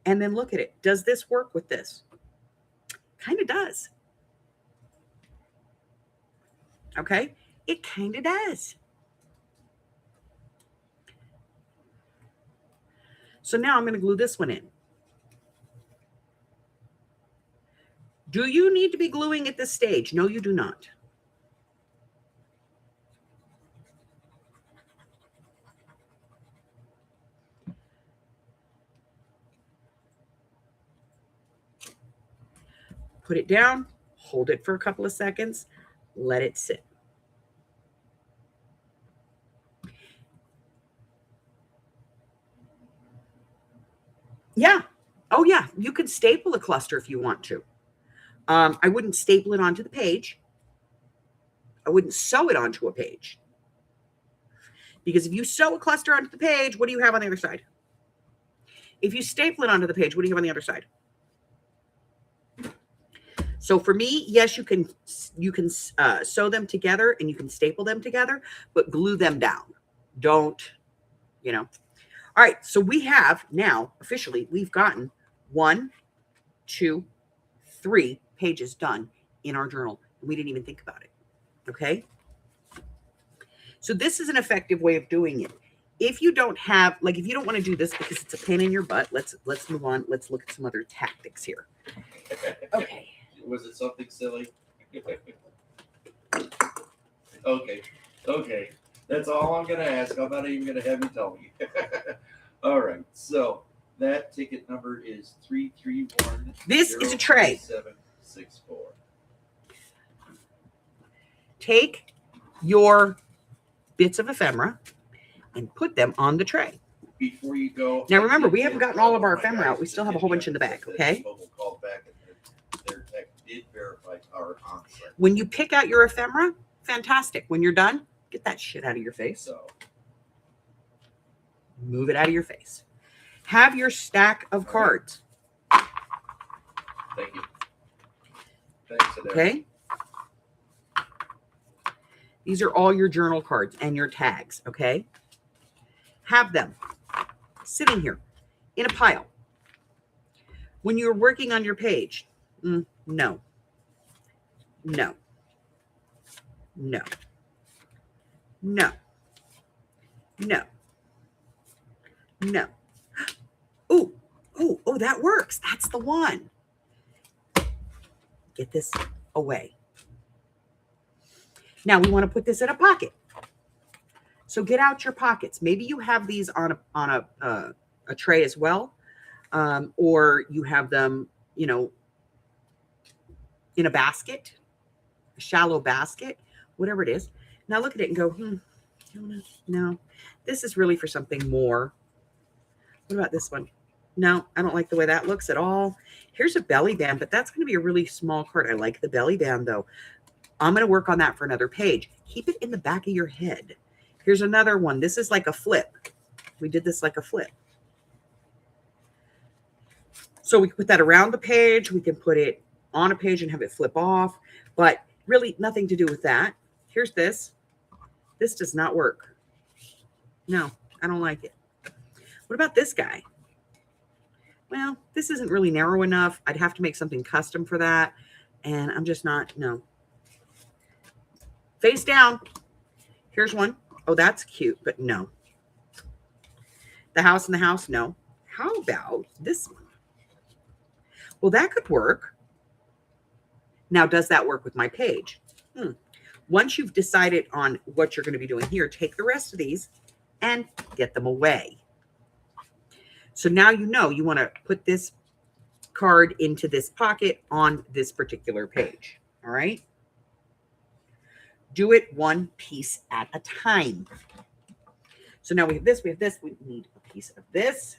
And then look at it. Does this work with this? Kind of does. Okay? It kind of does. So now I'm going to glue this one in. Do you need to be gluing at this stage? No, you do not. Put it down, hold it for a couple of seconds, let it sit. Yeah. Oh, yeah. You could staple a cluster if you want to. I wouldn't staple it onto the page. I wouldn't sew it onto a page. Because if you sew a cluster onto the page, what do you have on the other side? If you staple it onto the page, what do you have on the other side? So for me, yes, you can sew them together and you can staple them together, but glue them down. Don't, you know. All right, so we have now, officially, we've gotten 1, 2, 3 pages done in our journal. We didn't even think about it, okay? So this is an effective way of doing it. If you don't have, like if you don't want to do this because it's a pain in your butt, let's move on. Let's look at some other tactics here. Okay. Was it something silly? Okay. That's all I'm going to ask. I'm not even going to have you tell me. All right. So that ticket number is 331. This is a tray. 764. Take your bits of ephemera and put them on the tray. Before you go. Now remember, we haven't gotten all of our ephemera out. We still have a whole bunch in the back, okay? Their tech did verify our on-site. When you pick out your ephemera, fantastic. When you're done, get that shit out of your face. So move it out of your face. Have your stack of cards. Thank you. Thanks, Adele. Okay? These are all your journal cards and your tags, okay? Have them sitting here in a pile. When you're working on your page, no. No. No. No. No. No. Oh, that works. That's the one. Get this away. Now we want to put this in a pocket. So get out your pockets. Maybe you have these on a tray as well, or you have them, you know, in a basket, a shallow basket, whatever it is. Now look at it and go, no, this is really for something more. What about this one? No, I don't like the way that looks at all. Here's a belly band, but that's going to be a really small card. I like the belly band though. I'm going to work on that for another page. Keep it in the back of your head. Here's another one. This is like a flip. We did this like a flip. So we can put that around the page. We can put it on a page and have it flip off, but really nothing to do with that. Here's this. This does not work. No, I don't like it. What about this guy? Well, this isn't really narrow enough. I'd have to make something custom for that. And I'm just not, no. Face down. Here's one. Oh, that's cute, but no. The house in the house, no. How about this one? Well, that could work. Now, does that work with my page? Once you've decided on what you're going to be doing here, take the rest of these and get them away. So now you know you want to put this card into this pocket on this particular page. All right. Do it one piece at a time. So now we have this, we need a piece of this.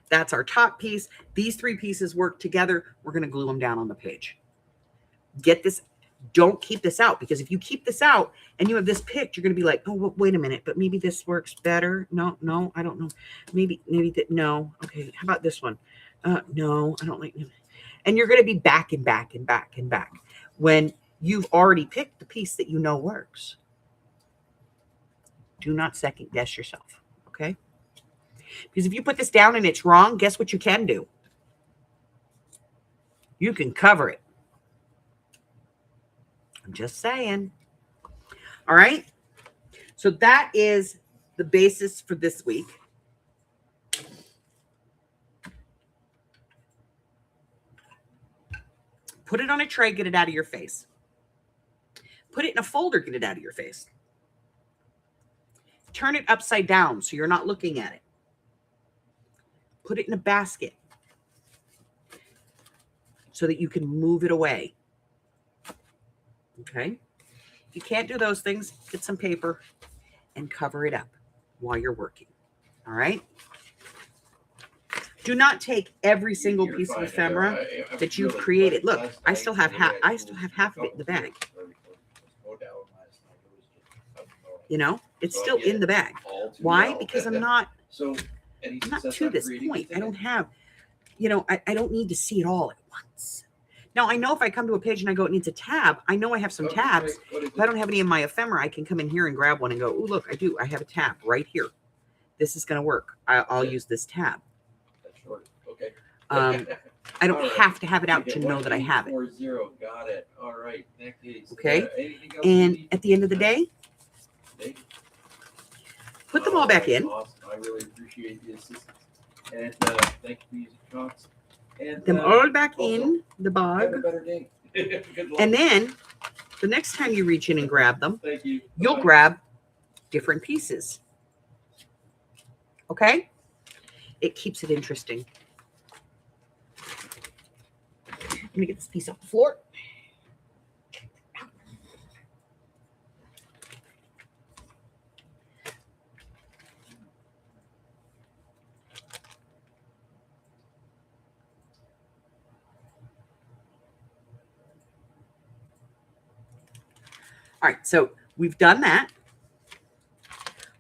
That's our top piece. These three pieces work together. We're going to glue them down on the page. Get this. Don't keep this out, because if you keep this out and you have this picked, you're going to be like, oh, wait a minute, but maybe this works better. No, I don't know. Maybe that. No. Okay. How about this one? No, I don't like it. And you're going to be back and back and back and back when you've already picked the piece that you know works. Do not second guess yourself. Okay. Because if you put this down and it's wrong, guess what you can do? You can cover it. I'm just saying. All right. So that is the basis for this week. Put it on a tray, get it out of your face. Put it in a folder, get it out of your face. Turn it upside down so you're not looking at it. Put it in a basket so that you can move it away. Okay. If you can't do those things, get some paper and cover it up while you're working. All right. Do not take every single piece of ephemera that you've created. Look, I still have half of it in the bag. You know, it's still in the bag. Why? Because I'm not to this point. I don't have, I don't need to see it all at once. Now, I know if I come to a page and I go, it needs a tab, I know I have some tabs. If I don't have any in my ephemera, I can come in here and grab one and go, oh, look, I do. I have a tab right here. This is going to work. I'll use this tab. Okay. I don't have to have it out to know that I have it. Got it. All right. Okay. And at the end of the day, put them all back in. Awesome. I really appreciate the assistance. And thank you for using chalks. And them all back in the bag. Have a better day. Good luck. And then the next time you reach in and grab them, thank you. You'll grab different pieces. Okay? It keeps it interesting. Let me get this piece off the floor. All right, so we've done that.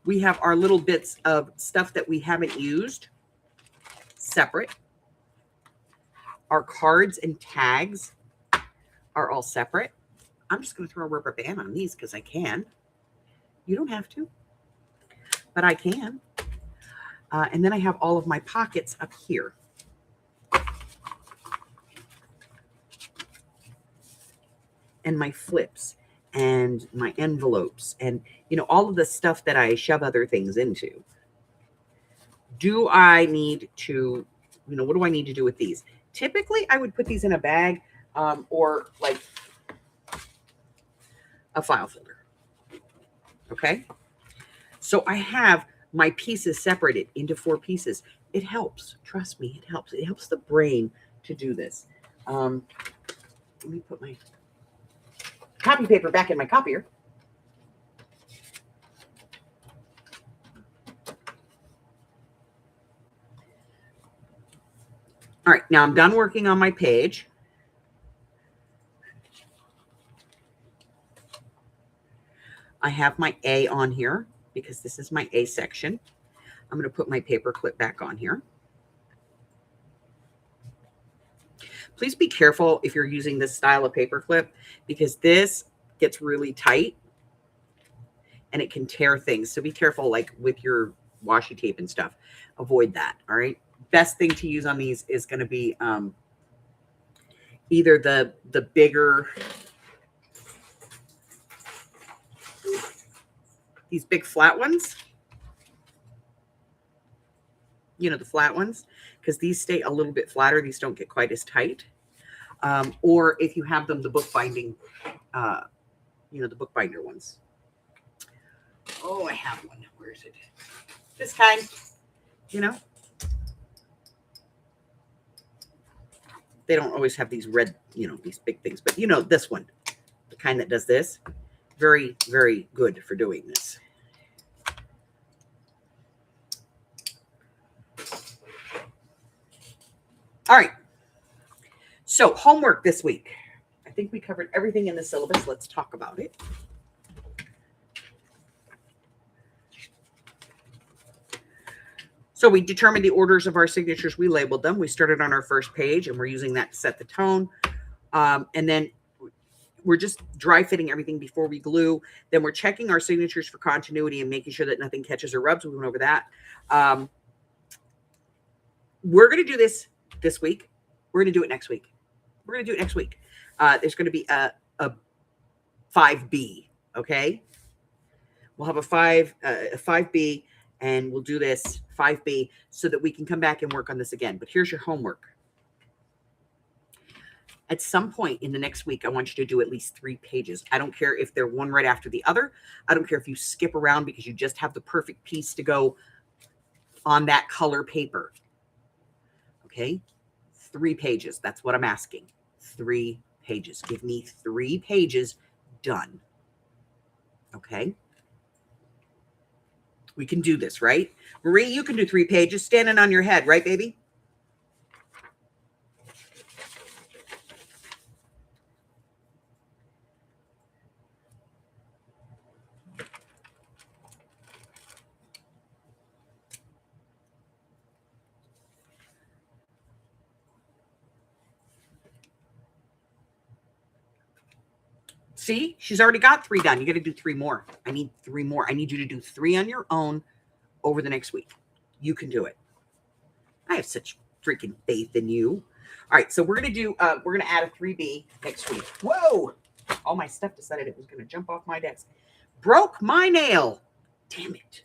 We have our little bits of stuff that we haven't used separate. Our cards and tags are all separate. I'm just going to throw a rubber band on these because I can. You don't have to, but I can. And then I have all of my pockets up here. And my flips and my envelopes and, all of the stuff that I shove other things into. Do I need to, what do I need to do with these? Typically, I would put these in a bag or like a file folder. Okay. So I have my pieces separated into 4 pieces. It helps. Trust me, it helps. It helps the brain to do this. Let me put my copy paper back in my copier. now I'm done working on my page. I have my A on here because this is my A section. I'm going to put my paper clip back on here. Please be careful if you're using this style of paper clip because this gets really tight and it can tear things. So be careful, like with your washi tape and stuff. Avoid that. All right. Best thing to use on these is going to be either the bigger, these big flat ones. You know, the flat ones, because these stay a little bit flatter. These don't get quite as tight. Or if you have them, the bookbinding, the bookbinder ones. Oh, I have one. Where is it? This kind, They don't always have these red, these big things. But, this one, the kind that does this, very, very good for doing this. All right. So homework this week. I think we covered everything in the syllabus. Let's talk about it. So we determined the orders of our signatures. We labeled them. We started on our first page, and we're using that to set the tone. And then we're just dry fitting everything before we glue. Then we're checking our signatures for continuity and making sure that nothing catches or rubs. We went over that. We're going to do this week. We're going to do it next week. We're going to do it next week. There's going to be a 5B, okay? We'll have a 5B, and we'll do this 5B so that we can come back and work on this again. But here's your homework. At some point in the next week, I want you to do at least 3 pages. I don't care if they're one right after the other. I don't care if you skip around because you just have the perfect piece to go on that color paper. Okay? 3 pages. That's what I'm asking. 3 pages. Give me 3 pages done. Okay? We can do this, right? Marie, you can do 3 pages standing on your head, right, baby? See, she's already got 3 done. You got to do 3 more. I need 3 more. I need you to do 3 on your own over the next week. You can do it. I have such freaking faith in you. All right, so we're going to add a 3B next week. Whoa! All my stuff decided it was going to jump off my desk. Broke my nail. Damn it.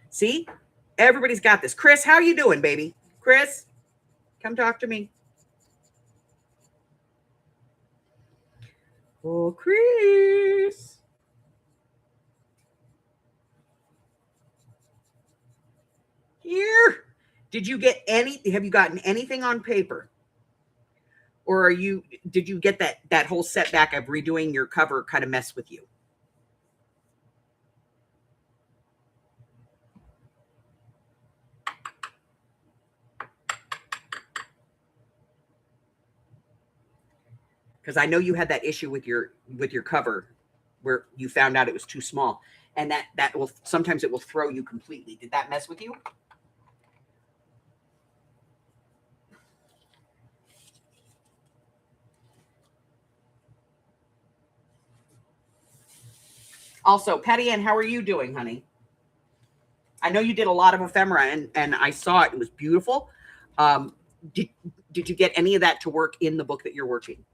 See? Everybody's got this. Chris, how you doing, baby? Chris, come talk to me. Oh, Chris. Here. Did you get have you gotten anything on paper? Or did you get that whole setback of redoing your cover kind of mess with you? Because I know you had that issue with your cover where you found out it was too small. And that will sometimes it will throw you completely. Did that mess with you? Also, Patty Ann, how are you doing, honey? I know you did a lot of ephemera, and I saw it. It was beautiful. Did you get any of that to work in the book that you're working?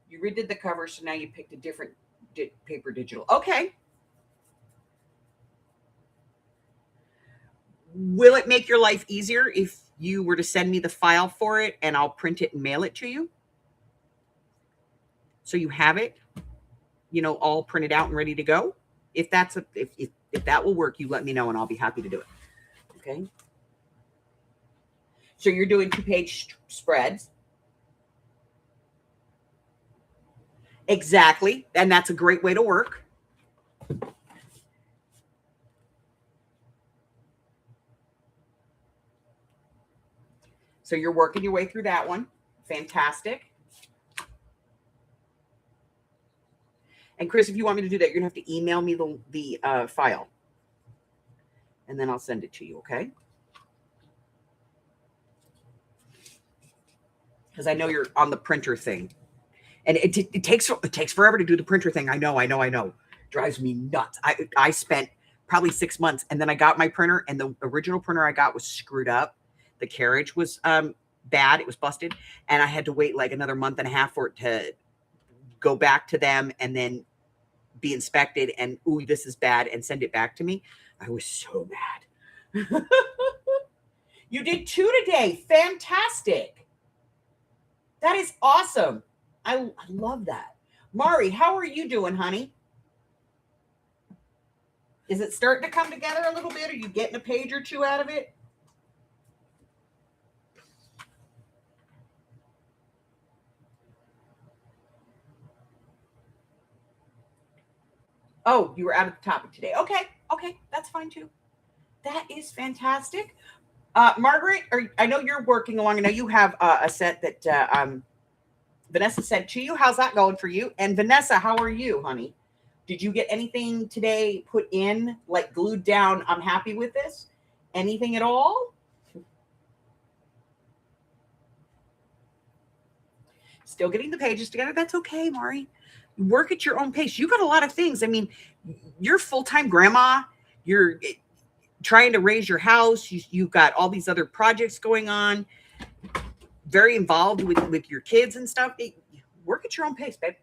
You redid the cover, so now you picked a different paper digital. Okay. Will it make your life easier if you were to send me the file for it and I'll print it and mail it to you? So you have it, all printed out and ready to go. If that will work, you let me know and I'll be happy to do it. Okay. So you're doing 2-page spreads. Exactly. And that's a great way to work. So you're working your way through that one. Fantastic. And Chris, if you want me to do that, you're gonna have to email me the file, and then I'll send it to you. Okay? Because I know you're on the printer thing, and it takes forever to do the printer thing. I know. Drives me nuts. I spent probably 6 months, and then I got my printer, and the original printer I got was screwed up. The carriage was bad. It was busted, and I had to wait like another month and a half for it to go back to them, and then be inspected, and ooh, this is bad, and send it back to me. I was so mad. You did 2 today. Fantastic. That is awesome. I love that. Mari, how are you doing, honey? Is it starting to come together a little bit? Are you getting a page or 2 out of it? Oh, you were out of the topic today. Okay, that's fine too. That is fantastic. Margaret, I know you're working along. I know you have a set that Vanessa sent to you. How's that going for you? And Vanessa, how are you, honey? Did you get anything today put in, like glued down, I'm happy with this? Anything at all? Still getting the pages together. That's okay, Mari. Work at your own pace. You got a lot of things. I mean, you're full-time grandma. You're trying to raise your house. You've got all these other projects going on. Very involved with your kids and stuff. Work at your own pace, babe.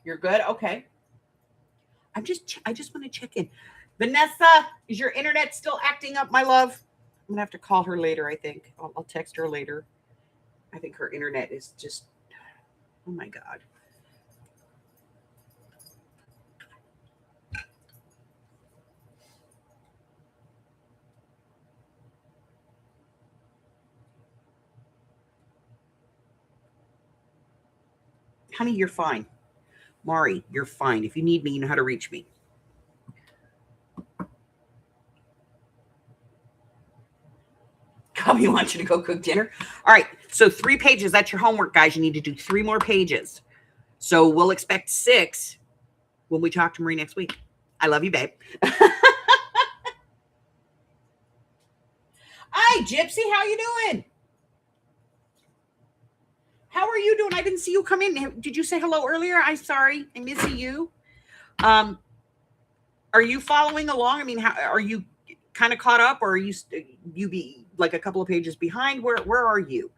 You're good? Okay. I just want to check in. Vanessa, is your internet still acting up, my love? I'm gonna have to call her later, I think. I'll text her later. I think her internet is just, oh my God. Honey, you're fine. Mari, you're fine. If you need me, you know how to reach me. Cubby wants you to go cook dinner. All right. So 3 pages. That's your homework, guys. You need to do 3 more pages. So we'll expect 6 when we talk to Marie next week. I love you, babe. Hi, Gypsy. How you doing? How are you doing? I didn't see you come in. Did you say hello earlier? I'm sorry. I miss you. Are you following along? I mean, how are you kind of caught up, or are you be like a couple of pages behind? Where are you?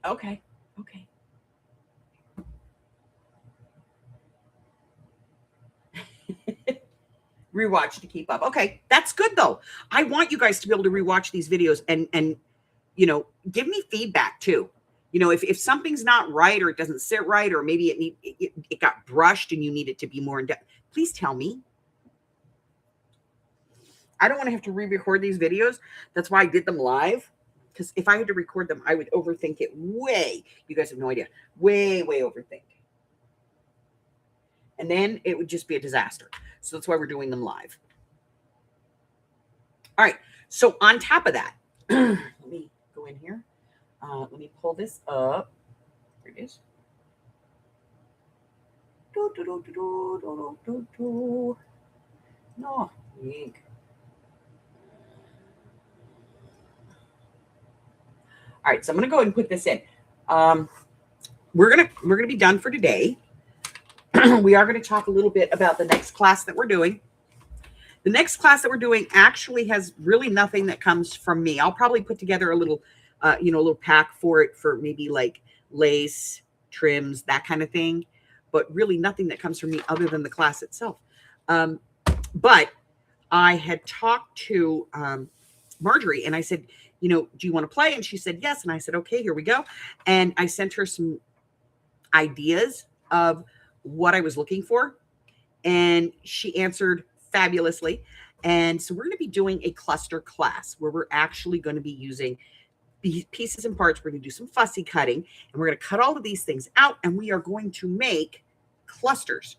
Okay. Rewatch to keep up. Okay, that's good though. I want you guys to be able to rewatch these videos and give me feedback too. If something's not right, or it doesn't sit right, or maybe it got brushed and you need it to be more in depth, please tell me. I don't want to have to re-record these videos. That's why I did them live, because if I had to record them, I would overthink it way. You guys have no idea. Way overthink. And then it would just be a disaster. So that's why we're doing them live. All right. So on top of that, let me go in here. Let me pull this up. There it is. No, ink. All right. So I'm going to go ahead and put this in. We're gonna be done for today. We are going to talk a little bit about the next class that we're doing. The next class that we're doing actually has really nothing that comes from me. I'll probably put together a little, a little pack for it, for maybe like lace, trims, that kind of thing. But really nothing that comes from me other than the class itself. But I had talked to Marjorie and I said, do you want to play? And she said, yes. And I said, okay, here we go. And I sent her some ideas of what I was looking for. And she answered fabulously. And so we're going to be doing a cluster class where we're actually going to be using pieces and parts. We're going to do some fussy cutting, and we're going to cut all of these things out, and we are going to make clusters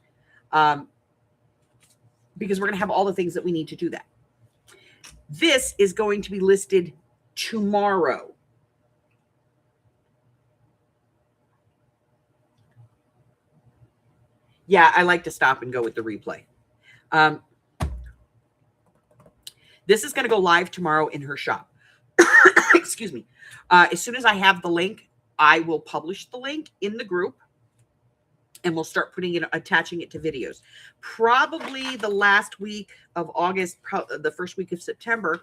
because we're going to have all the things that we need to do that. This is going to be listed tomorrow. Yeah, I like to stop and go with the replay. This is going to go live tomorrow in her shop. Excuse me. As soon as I have the link, I will publish the link in the group and we'll start attaching it to videos. Probably the last week of August, the first week of September,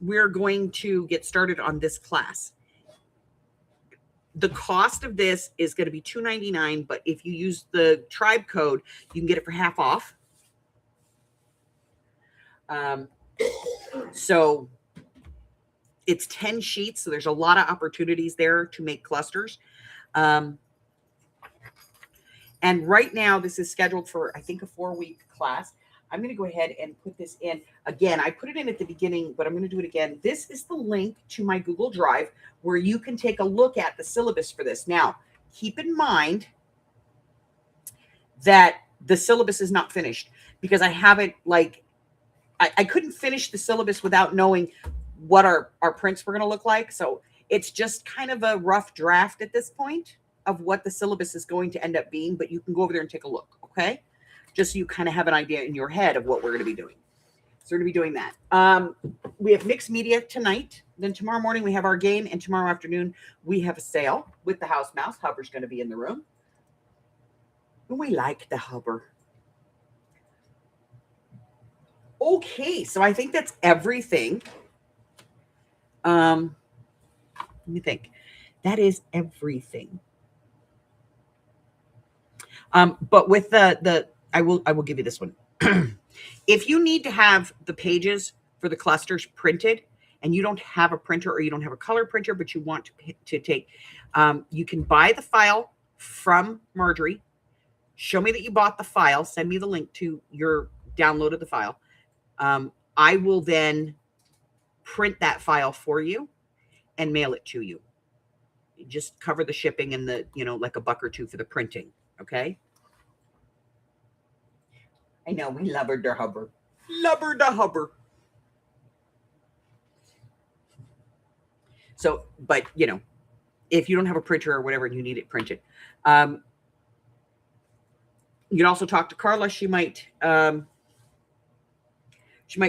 we're going to get started on this class. The cost of this is going to be $2.99, but if you use the tribe code, you can get it for half off. So it's 10 sheets. So there's a lot of opportunities there to make clusters. And right now this is scheduled for, I think, a 4-week class. I'm going to go ahead and put this in again. I put it in at the beginning, but I'm going to do it again. This is the link to my Google Drive where you can take a look at the syllabus for this. Now, keep in mind that the syllabus is not finished because I haven't I couldn't finish the syllabus without knowing what our prints were going to look like. So it's just kind of a rough draft at this point of what the syllabus is going to end up being, but you can go over there and take a look, okay? Just so you kind of have an idea in your head of what we're going to be doing. So we're going to be doing that. We have mixed media tonight. Then tomorrow morning we have our game, and tomorrow afternoon we have a sale with the house mouse. Hubber's going to be in the room. And we like the Hubber. Okay, so I think that's everything. Let me think. That is everything. But with I will give you this one. If you need to have the pages for the clusters printed and you don't have a printer or you don't have a color printer, but you want to take, you can buy the file from Marjorie. Show me that you bought the file. Send me the link to your download of the file. I will then print that file for you and mail it to you. Just cover the shipping and the, like $1 or $2 for the printing. Okay. I know we lubbered the Hubber. Lubbered the Hubber. So, but if you don't have a printer or whatever and you need it printed, you can also talk to Carla. She might be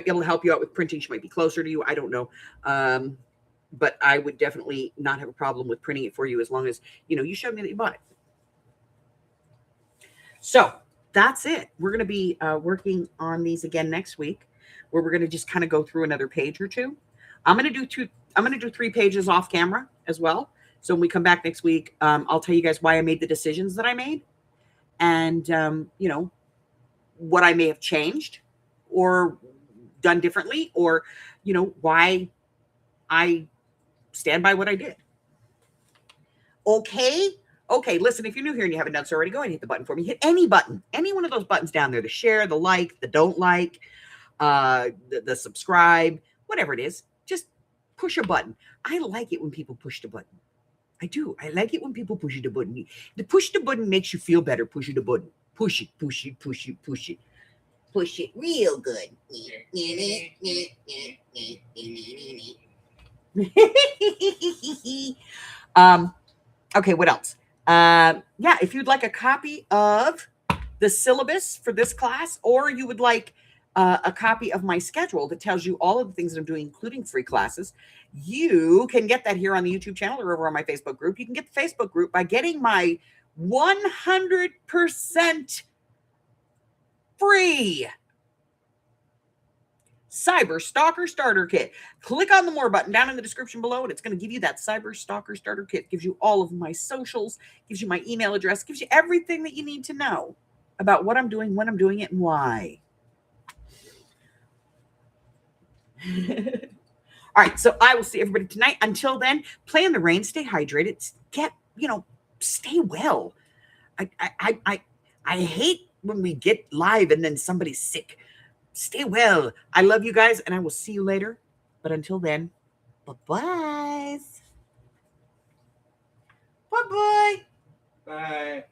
able to help you out with printing. She might be closer to you. I don't know. But I would definitely not have a problem with printing it for you as long as, you showed me that you bought it. So that's it. We're going to be working on these again next week, where we're going to just kind of go through another page or two. I'm going to do 3 pages off camera as well. So when we come back next week, I'll tell you guys why I made the decisions that I made and, what I may have changed or done differently, or, why I stand by what I did. Okay. Okay, listen, if you're new here and you haven't done so already, go ahead and hit the button for me. Hit any button, any one of those buttons down there, the share, the like, the don't like, the subscribe, whatever it is. Just push a button. I like it when people push the button. I do. I like it when people push the button. The push the button makes you feel better. Push the button. Push it, push it, push it, push it. Push it real good. Okay, what else? Yeah, if you'd like a copy of the syllabus for this class, or you would like a copy of my schedule that tells you all of the things that I'm doing, including free classes, you can get that here on the YouTube channel or over on my Facebook group. You can get the Facebook group by getting my 100% free Cyber Stalker Starter Kit. Click on the more button down in the description below, and it's going to give you that Cyber Stalker Starter Kit. Gives you all of my socials, gives you my email address, gives you everything that you need to know about what I'm doing, when I'm doing it, and why. All right, so I will see everybody tonight. Until then, play in the rain, stay hydrated, stay well. I hate when we get live and then somebody's sick. Stay well. I love you guys, and I will see you later. But until then, bye-bye. Bye-bye. Bye.